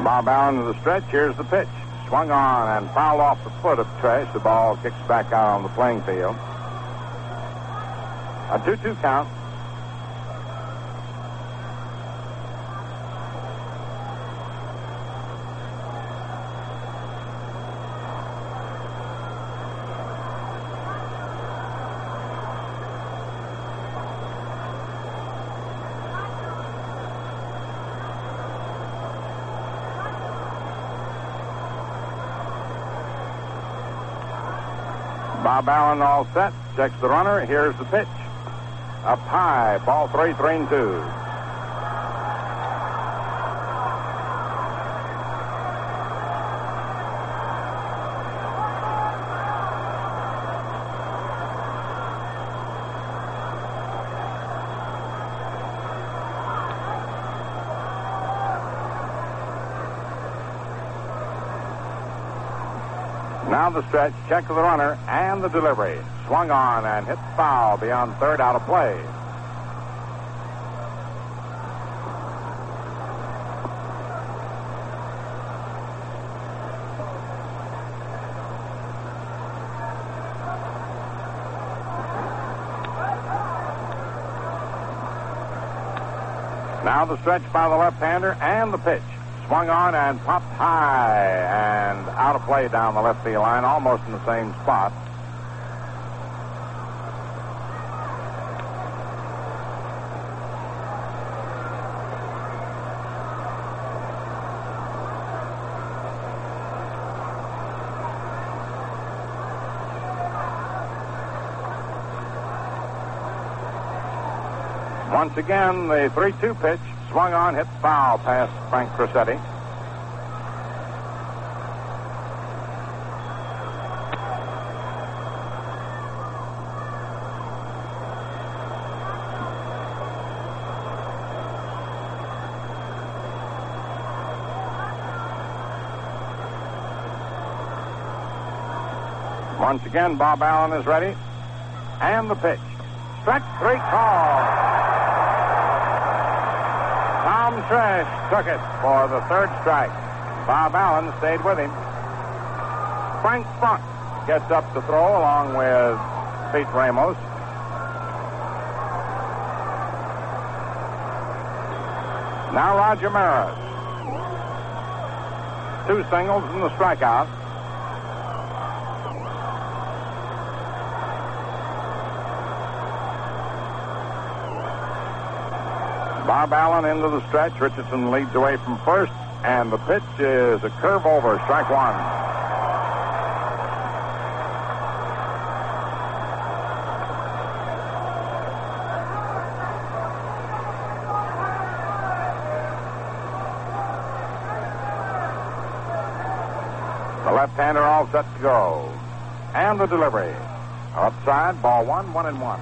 Bob Allen to the stretch. Here's the pitch. Swung on and fouled off the foot of Tresh. The ball kicks back out on the playing field. A 2-2 count. Bob Allen all set. Checks the runner. Here's the pitch. Up high. Ball 3, 3-2. Now the stretch, check of the runner, and the delivery. Swung on and hit foul beyond third, out of play. Now the stretch by the left-hander and the pitch. Swung on and popped high and out of play down the left field line, almost in the same spot. Once again, the 3-2 pitch. Swung on, hit foul past Frank Crissetti. Once again, Bob Allen is ready. And the pitch. Strike 3 call. Tom Tresh took it for the 3rd strike. Bob Allen stayed with him. Frank Funk gets up to throw along with Pete Ramos. Now Roger Maris. 2 singles and the strikeout. Bob Allen into the stretch. Richardson leads away from first, and the pitch is a curve over, strike one. The left-hander all set to go. And the delivery. Upside, ball one, 1-1.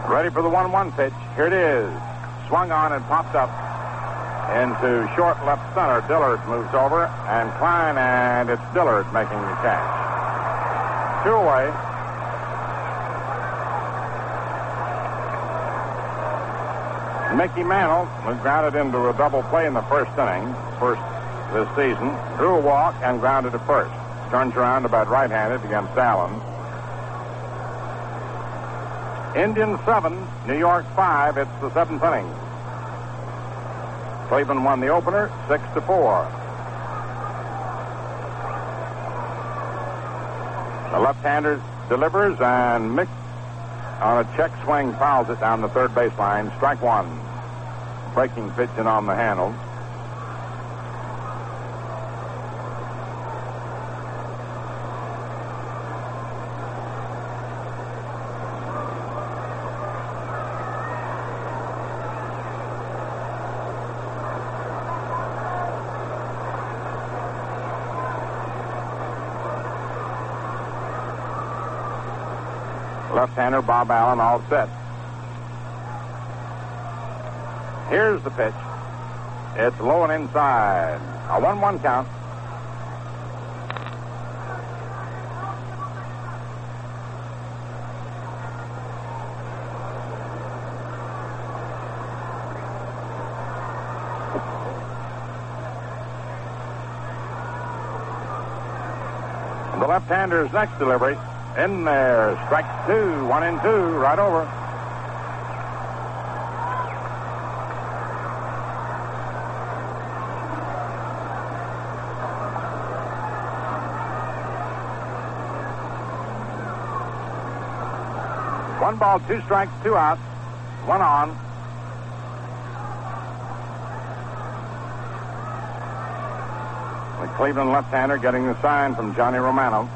Ready for the 1-1 pitch. Here it is. Swung on and popped up into short left center. Dillard moves over and Klein, and it's Dillard making the catch. 2 away. Mickey Mantle, who grounded into a double play in the first inning, first this season, drew a walk and grounded to first. Turns around about right-handed against Allen. Indians 7, New York 5. It's the 7th inning. Cleveland won the opener 6-4. The left-hander delivers, and Mick on a check swing fouls it down the third baseline. Strike one. Breaking pitch in on the handle. Left-hander Bob Allen all set. Here's the pitch. It's low and inside. A 1-1 count. The left-hander's next delivery. In there, strike 2, 1-2, right over. One ball, 2 strikes, 2 outs, 1 on. The Cleveland left-hander getting the sign from Johnny Romano.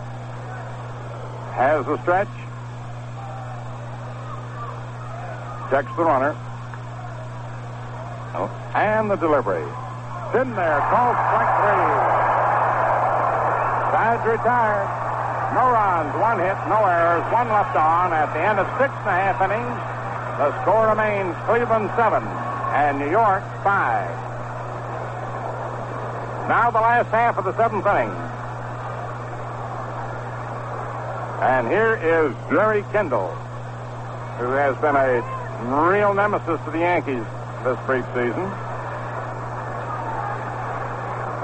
Has the stretch. Checks the runner. Oh, and the delivery. It's in there. Called strike 3. Sides retired. No runs, 1 hit, no errors, 1 left on. At the end of 6.5 innings, the score remains Cleveland 7 and New York 5. Now the last half of the 7th inning. And here is Jerry Kendall, who has been a real nemesis to the Yankees this brief season.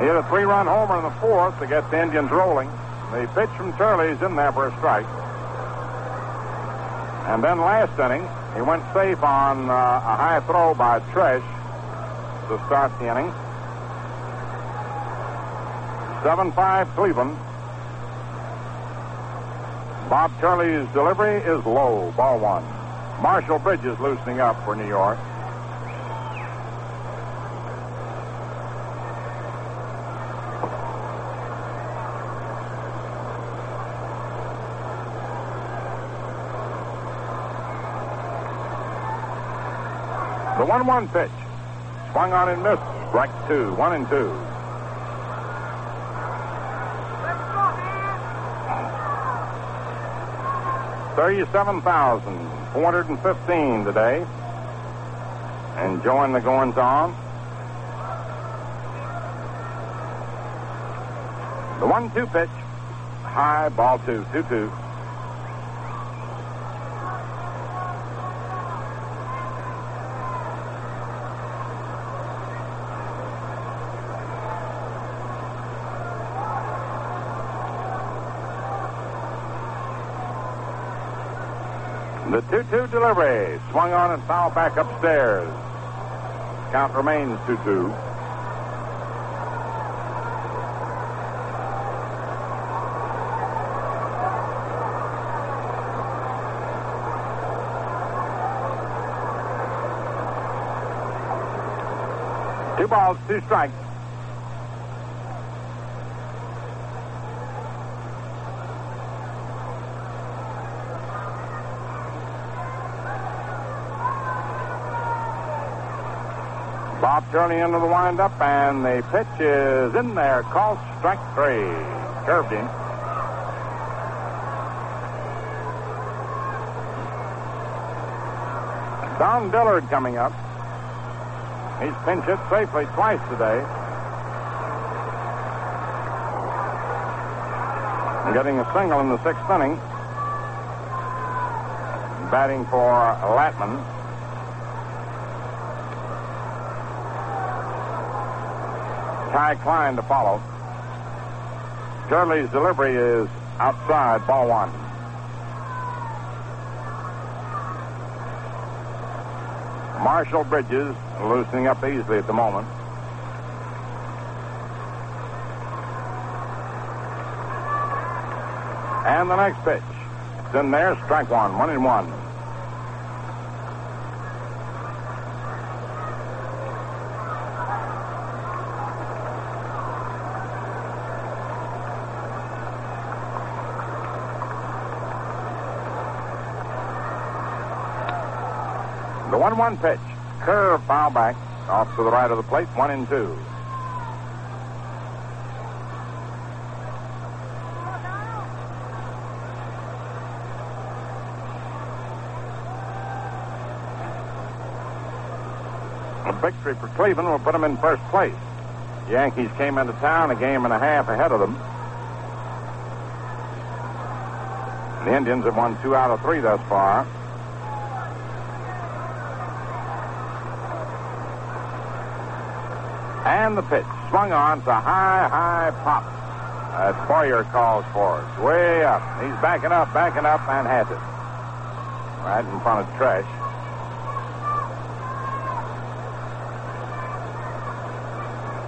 He hit a 3-run homer in the 4th to get the Indians rolling. The pitch from Turley's in there for a strike. And then last inning, he went safe on a high throw by Tresh to start the inning. 7-5 Cleveland. Bob Turley's delivery is low, ball 1. Marshall Bridges loosening up for New York. The 1-1 pitch. Swung on and missed. Strike 2, 1-2. $37,415 today. Enjoying the goings on. The 1-2 pitch. High, ball 2, 2-2. The 2-2 delivery. Swung on and fouled back upstairs. Count remains 2-2. Two balls, two strikes. Bob Turley into the windup, and the pitch is in there. Called strike three. Curved him. Don Dillard coming up. He's pinch hit safely twice today. And getting a single in the sixth inning. Batting for Latman. Ty Klein to follow. Turley's delivery is outside, ball one. Marshall Bridges loosening up easily at the moment. And the next pitch. It's in there, strike one, 1-1. The 1-1 pitch. Curve, foul back. Off to the right of the plate. 1-2. A victory for Cleveland will put them in first place. The Yankees came into town a game and a half ahead of them. The Indians have won 2 out of 3 thus far. And the pitch. Swung on. It's a high pop. As Boyer calls for it. Way up. He's backing up, and has it. Right in front of Tresh.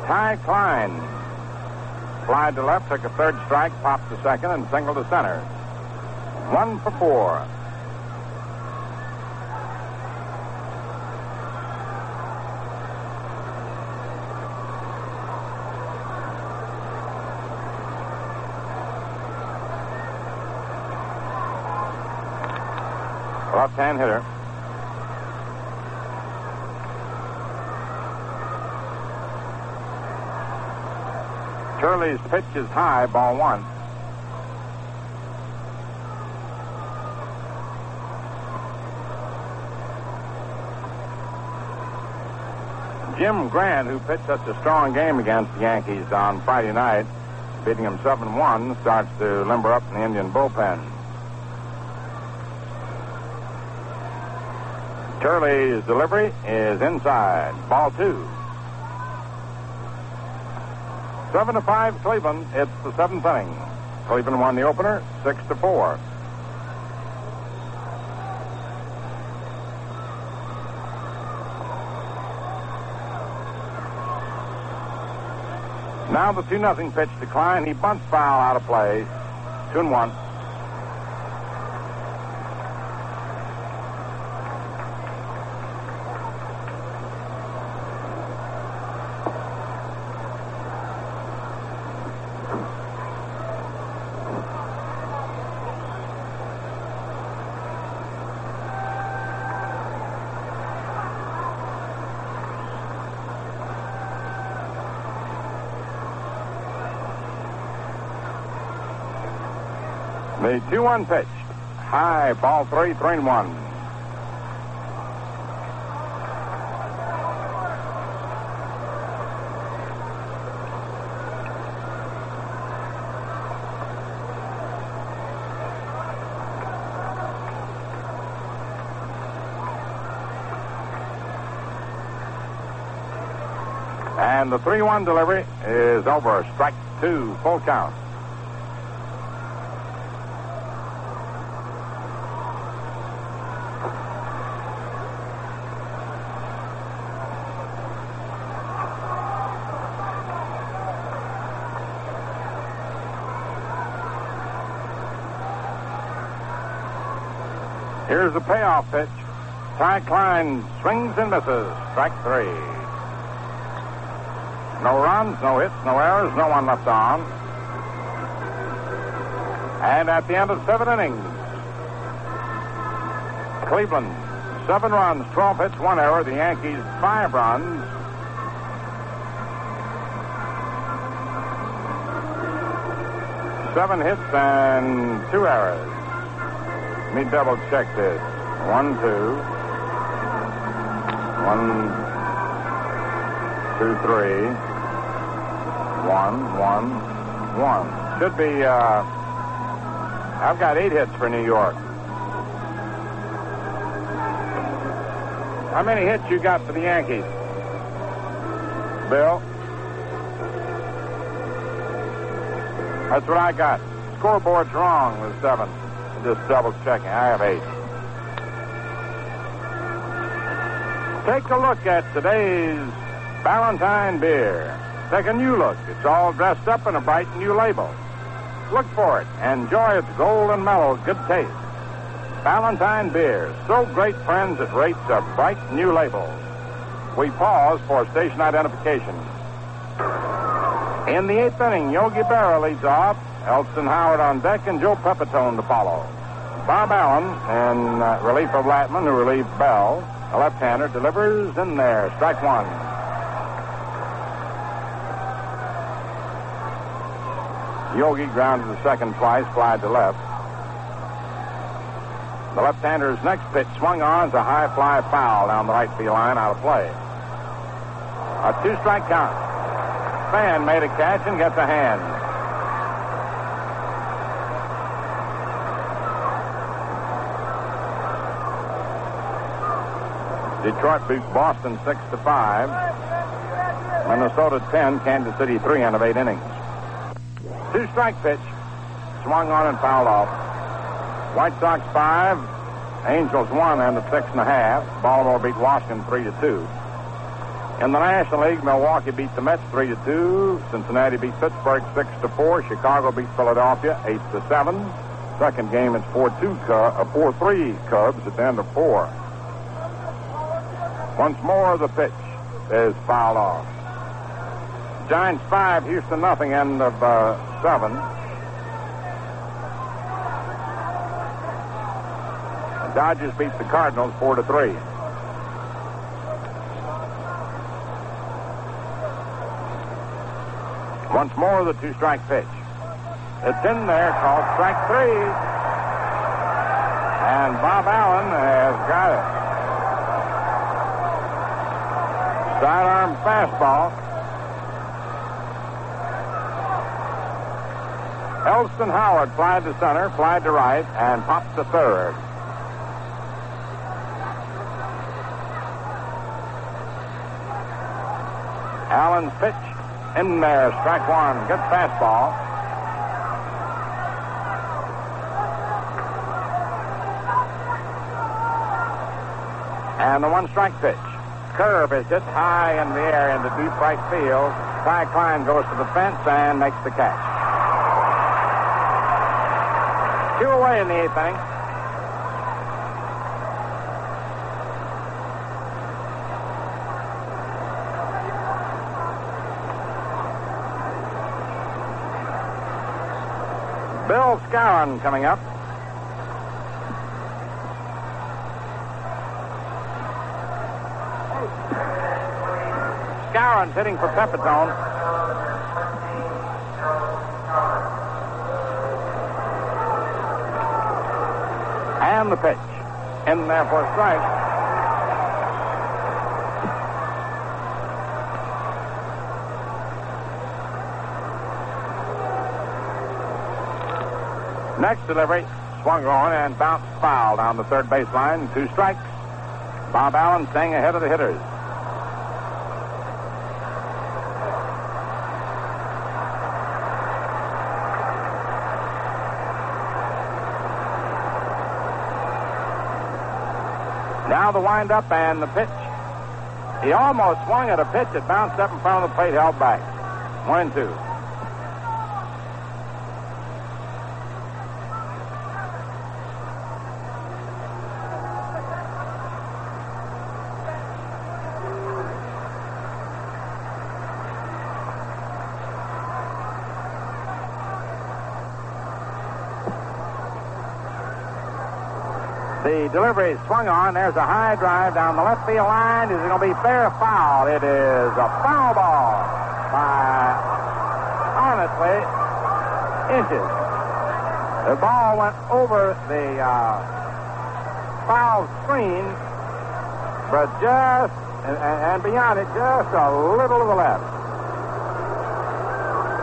Ty Klein. Flied to left, took a third strike, popped to second, and singled to center. 1 for 4. Left-hand hitter. Turley's pitch is high, ball one. Jim Grant, who pitched such a strong game against the Yankees on Friday night, beating them 7-1, starts to limber up in the Indian bullpen. Turley's delivery is inside. Ball 2. 7-5 Cleveland. It's the 7th inning. Cleveland won the opener 6-4. Now the 2-0 pitch to Klein. He bunts foul out of play. 2-1. The 2-1 pitch. High, ball 3, 3-1. And the 3-1 delivery is over. Strike 2, full count. Here's the payoff pitch. Ty Klein swings and misses. Strike 3. No runs, no hits, no errors, no one left on. And at the end of 7 innings, Cleveland, 7 runs, 12 hits, 1 error. The Yankees, 5 runs. Seven hits and 2 errors. Let me double check this. 1, 2. 1, 2, 3. 1, 1, 1. Should be, I've got 8 hits for New York. How many hits you got for the Yankees, Bill? That's what I got. Scoreboard's wrong with 7. Just double checking. I have 8. Take a look at today's Valentine beer. Take a new look. It's all dressed up in a bright new label. Look for it. Enjoy its golden mellow good taste. Valentine beer. So great, friends, it rates a bright new label. We pause for station identification. In the 8th inning, Yogi Berra leads off. Elston Howard on deck and Joe Pepitone to follow. Bob Allen, in relief of Latman, who relieved Bell, a left-hander, delivers in there. Strike 1. Yogi grounded to second twice, fly to left. The left-hander's next pitch swung on as a high fly foul down the right field line, out of play. A 2-strike count. Fan made a catch and gets a hand. Detroit beats Boston 6-5. Minnesota 10, Kansas City 3 out of 8 innings. 2-strike pitch. Swung on and fouled off. White Sox 5, Angels 1 and 6.5. Baltimore beat Washington 3-2. In the National League, Milwaukee beat the Mets 3-2. Cincinnati beat Pittsburgh 6-4. Chicago beat Philadelphia 8-7. Second game, it's 4-3 Cubs at the end of 4. Once more, the pitch is fouled off. Giants 5, Houston nothing, end of 7. The Dodgers beat the Cardinals 4-3. Once more, the 2-strike pitch. It's in there, called strike 3. And Bob Allen has got it. Sidearm fastball. Elston Howard flied to center, flied to right, and popped to third. Allen's pitch in there, strike 1. Good fastball. And the 1-strike pitch. Curve is hit high in the air into deep right field. Ty Klein goes to the fence and makes the catch. 2 away in the 8th inning. Bill Skowron coming up. Skowron's hitting for Pepitone. And the pitch. In there for a strike. Next delivery, swung on and bounced foul down the third baseline. 2 strikes. Bob Allen staying ahead of the hitters. Now the wind-up and the pitch. He almost swung at a pitch that bounced up in front of the plate, held back. 1-2. The delivery is swung on. There's a high drive down the left field line. Is it going to be fair or foul? It is a foul ball by, honestly, inches. The ball went over the foul screen, but just, and beyond it, just a little to the left.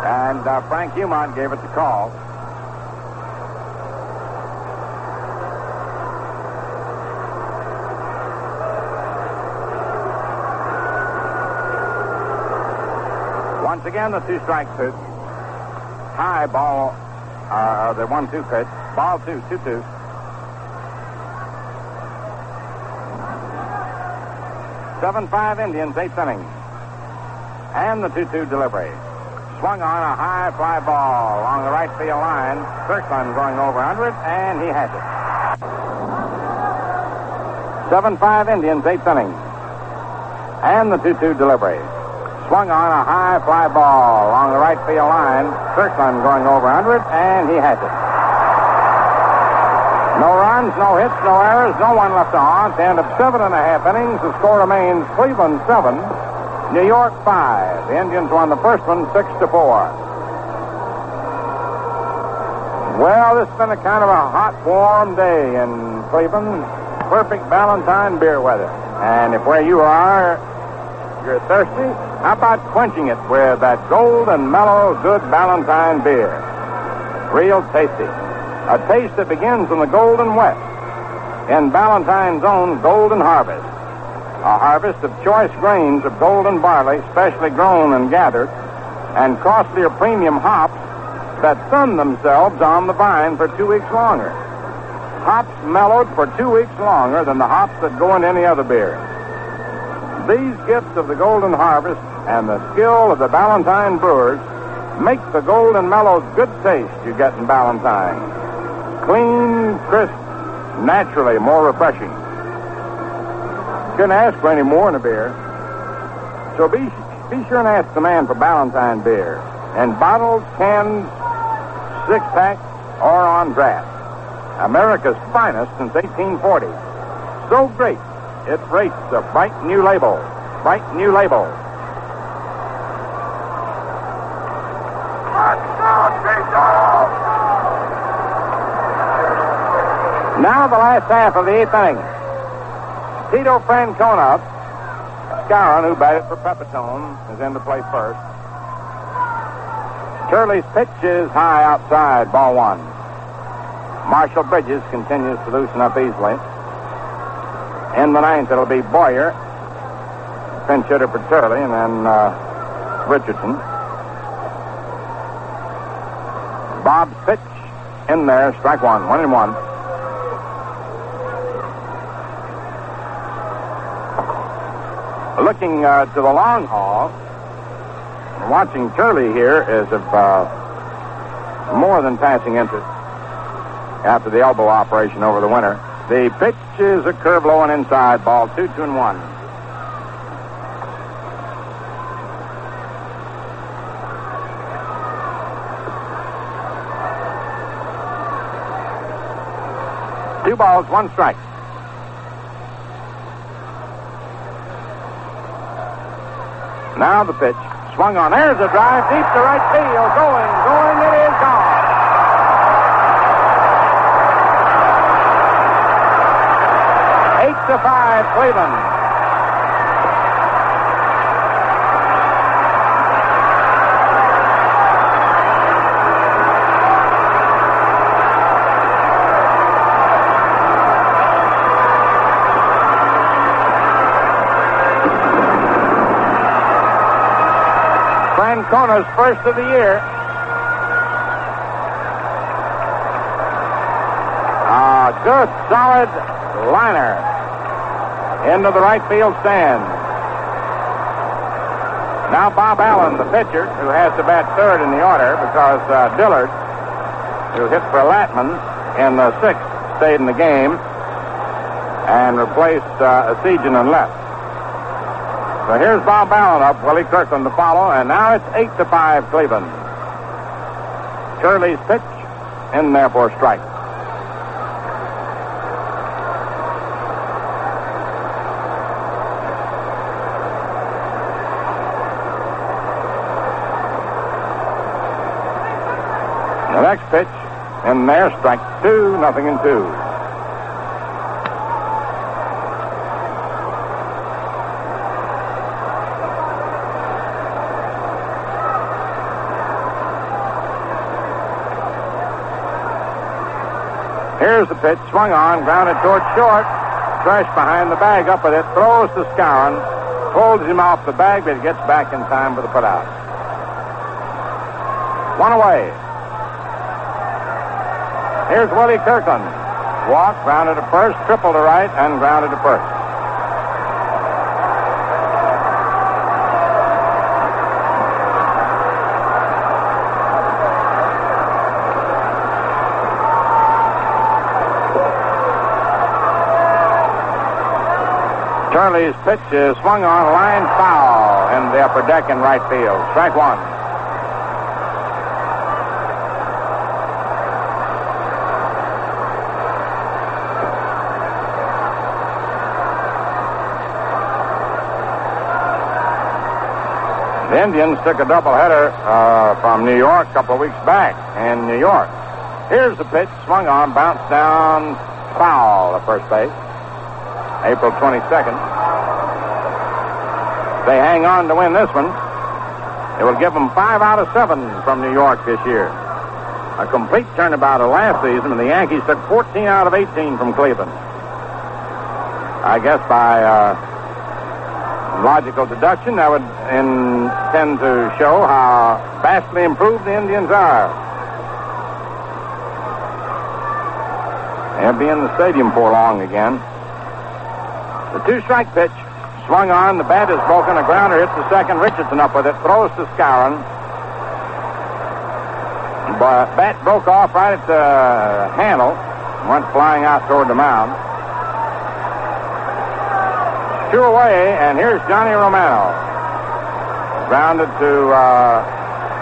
And Frank Humont gave it the call. Once again, the two-strike pitch. High ball, the 1-2 pitch. Ball 2-2. Seven-5 Indians, 8th inning. And the 2-2 delivery. Swung on a high fly ball along the right field line. Kirkland going over under it, and he has it. 7-5 Indians, 8th inning. And the 2-2 delivery. Swung on a high fly ball along the right field line. Kirkland going over under it, and he has it. No runs, no hits, no errors, no one left on. At the end of 7.5 innings, the score remains Cleveland 7, New York 5. The Indians won the first one 6-4. Well, this has been a kind of a hot, warm day in Cleveland. Perfect Valentine beer weather. And if where you are, you're thirsty, how about quenching it with that gold and mellow, good Valentine beer? Real tasty. A taste that begins in the Golden West, in Valentine's own Golden Harvest. A harvest of choice grains of golden barley, specially grown and gathered, and costlier premium hops that sun themselves on the vine for 2 weeks longer. Hops mellowed for 2 weeks longer than the hops that go in any other beer. These gifts of the Golden Harvest and the skill of the Valentine brewers make the golden mellow good taste you get in Valentine. Clean, crisp, naturally more refreshing. Couldn't ask for any more in a beer. So be sure and ask the man for Valentine beer. In bottles, cans, 6-packs, or on draft. America's finest since 1840. So great, it rates a bright new label. Bright new label. Now the last half of the 8th inning. Tito Francona, Scarron, who batted for Pepitone, is in to play first. Turley's pitch is high outside, ball 1. Marshall Bridges continues to loosen up easily. In the 9th, it'll be Boyer, pinch hitter for Turley, and then Richardson. Bob's pitch in there, strike 1, 1-1. Looking to the long haul, watching Turley here is of more than passing interest after the elbow operation over the winter. The pitch is a curve low and inside, ball 2-1. Two balls, one strike. Now the pitch. Swung on. There's a drive deep to right field. Going. It is gone. Eight to 5, Cleveland. Francona's first of the year. A good, solid liner into the right field stand. Now Bob Allen, the pitcher, who has to bat third in the order because Dillard, who hit for Latman in the 6th, stayed in the game and replaced Esigian and left. So here's Bob Allen up, Willie Kirkland to follow, and now it's 8 to 5 Cleveland. Turley's pitch in there for a strike. And there's strike 2, 0-2. Here's the pitch, swung on, grounded toward short. Fresh behind the bag, up with it, throws to Skowron, holds him off the bag, but he gets back in time for the putout. One away. Here's Willie Kirkland. Walk, grounded to first, triple to right, and grounded to first. Charlie's pitch is swung on, line foul in the upper deck in right field. Strike 1. The Indians took a doubleheader from New York a couple of weeks back in New York. Here's the pitch, swung on, bounced down, foul at first base. April 22nd. They hang on to win this one. It will give them 5 out of 7 from New York this year. A complete turnabout of last season, and the Yankees took 14 out of 18 from Cleveland. I guess by logical deduction, that would tend to show how vastly improved the Indians are. They'll be in the stadium for long again. The 2-strike pitch, swung on, the bat is broken, a grounder hits the second, Richardson up with it, throws to Skowron. But bat broke off right at the handle, went flying out toward the mound. 2 away, and here's Johnny Romano. Grounded to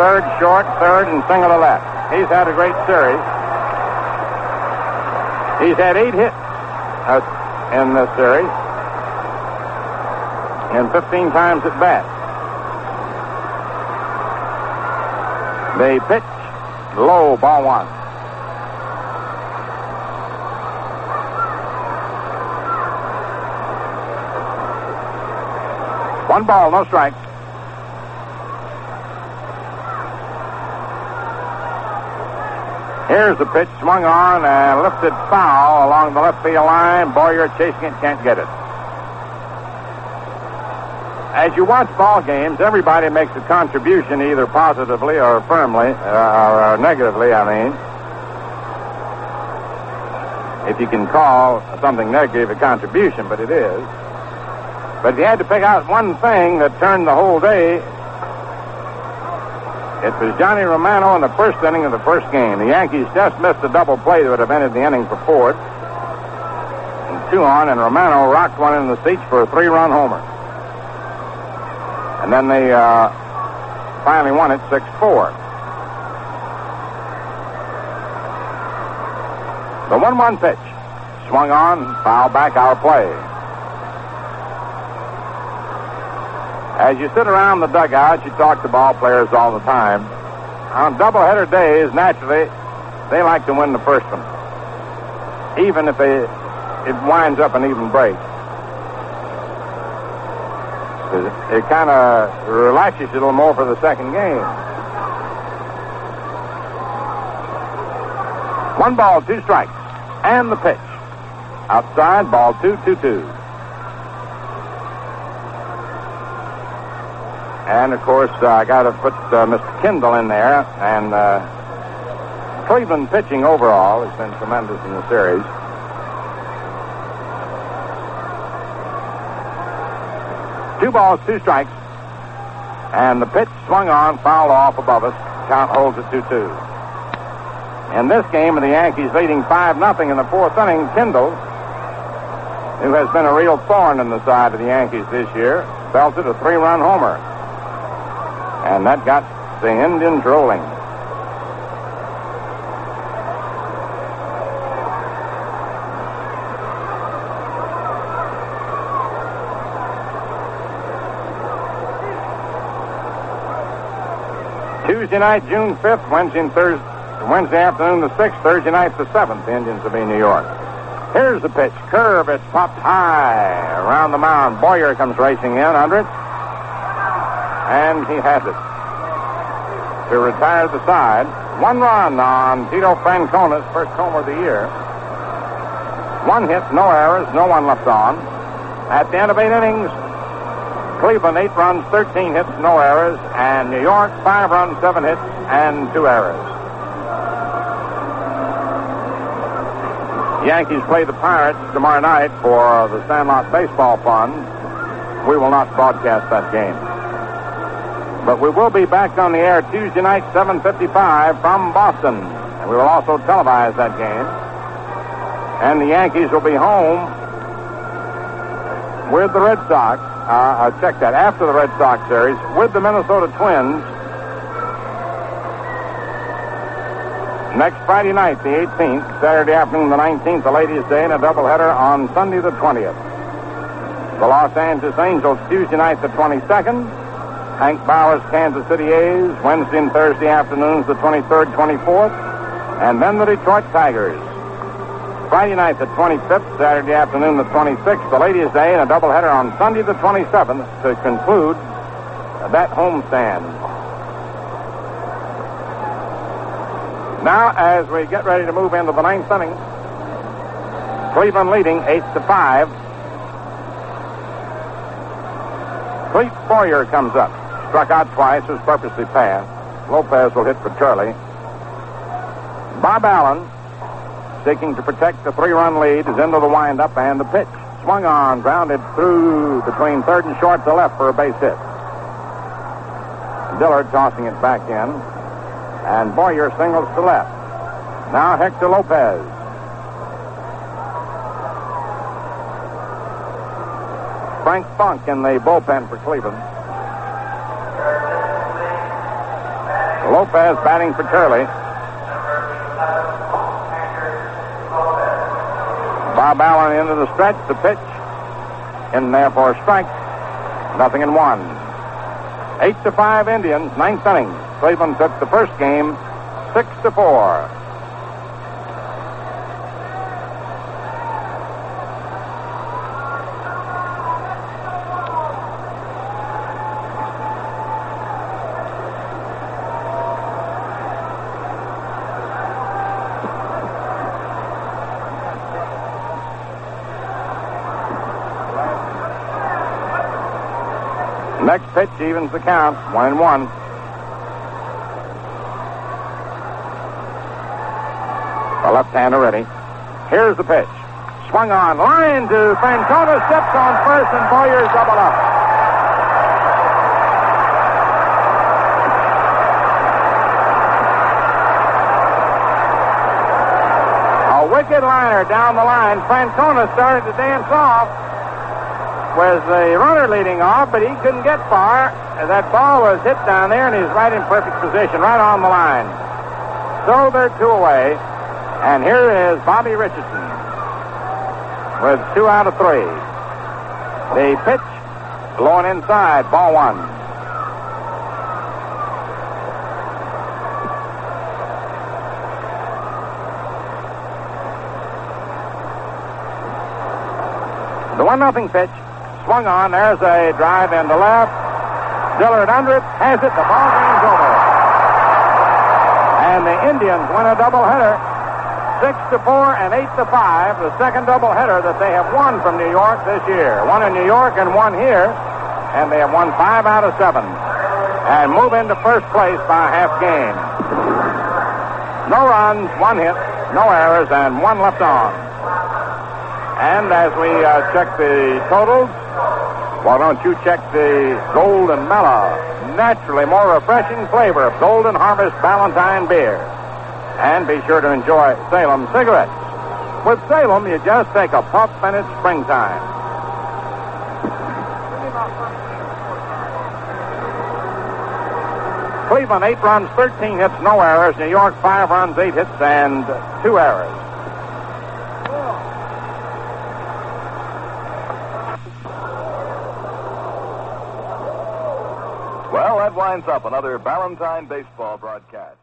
third, short, third, and single to left. He's had a great series. He's had 8 hits in this series. And 15 times at bat. They pitch low, ball 1. One ball, no strikes. Here's the pitch, swung on and lifted foul along the left field line. Boyer chasing it, can't get it. As you watch ball games, everybody makes a contribution either positively or firmly, or negatively, I mean. If you can call something negative a contribution, but it is. But if you had to pick out one thing that turned the whole day, it was Johnny Romano in the first inning of the first game. The Yankees just missed a double play that would have ended the inning for Ford. And 2 on, and Romano rocked one in the seats for a 3-run homer. And then they finally won it 6-4. The 1-1 pitch. Swung on, foul back, out of play. As you sit around the dugout, you talk to ball players all the time. On doubleheader days, naturally, they like to win the first one. Even if it winds up an even break. It kind of relaxes you a little more for the second game. 1 ball, 2 strikes. And the pitch. Outside, ball 2, 2-2. And, of course, I got to put Mr. Kendall in there. And Cleveland pitching overall has been tremendous in the series. Two balls, 2 strikes. And the pitch swung on, fouled off above us. Count holds at 2-2. In this game, with the Yankees leading 5-0 in the 4th inning, Kendall, who has been a real thorn in the side of the Yankees this year, belted a 3-run homer. And that got the Indians rolling. Tuesday night, June 5th, Wednesday afternoon, the 6th. Thursday night, the 7th. The Indians will be in New York. Here's the pitch. Curve. It's popped high around the mound. Boyer comes racing in under it. And he has it. To retire the side. 1 run on Tito Francona's first homer of the year. 1 hit, no errors, no one left on. At the end of 8 innings, Cleveland 8 runs, 13 hits, no errors, and New York 5 runs, 7 hits, and 2 errors. Yankees play the Pirates tomorrow night for the Sandlot Baseball Fund. We will not broadcast that game. But we will be back on the air Tuesday night, 7:55 from Boston. And we will also televise that game. And the Yankees will be home with the Red Sox. Check that. After the Red Sox series, with the Minnesota Twins. Next Friday night, the 18th, Saturday afternoon, the 19th, the Ladies' Day, and a doubleheader on Sunday, the 20th. The Los Angeles Angels, Tuesday night, the 22nd. Hank Bauer's Kansas City A's, Wednesday and Thursday afternoons, the 23rd, 24th. And then the Detroit Tigers. Friday night, the 25th, Saturday afternoon, the 26th, the Ladies' Day, and a doubleheader on Sunday, the 27th, to conclude that homestand. Now, as we get ready to move into the 9th inning, Cleveland leading 8-5. Clete Boyer comes up. Struck out twice, was purposely passed. Lopez will hit for Turley. Bob Allen, seeking to protect the 3-run lead, is into the windup, and the pitch swung on, grounded through between third and short to left for a base hit. Dillard tossing it back in, and Boyer singles to left. Now Hector Lopez. Frank Funk in the bullpen for Cleveland. Lopez batting for Turley. Bob Allen into the stretch. The pitch in there for a strike. 0-1. 8-5 Indians. 9th inning. Cleveland took the first game 6-4. Next pitch evens the count, 1-1. The left-hander ready. Here's the pitch. Swung on, line to Francona, steps on first, and Boyer's double up. A wicked liner down the line. Francona started to dance off. Was the runner leading off, but he couldn't get far. That ball was hit down there, and he's right in perfect position, right on the line. So they're 2 away, and here is Bobby Richardson with 2 out of 3. The pitch blowing inside, ball 1. The 1-0 pitch. Swung on. There's a drive into left. Dillard under it. Has it. The ball game's over. And the Indians win a doubleheader. 6-4 and 8-5. The second doubleheader that they have won from New York this year. One in New York and one here. And they have won 5 out of 7. And move into first place by a half game. No runs, 1 hit, no errors, and 1 left on. And as we check the totals, why don't you check the Golden Mellow? Naturally more refreshing flavor of Golden Harvest Ballantine beer. And be sure to enjoy Salem cigarettes. With Salem, you just take a puff and it's springtime. Cleveland, 8 runs, 13 hits, no errors. New York, 5 runs, 8 hits, and 2 errors. Well, that winds up another Ballantine baseball broadcast.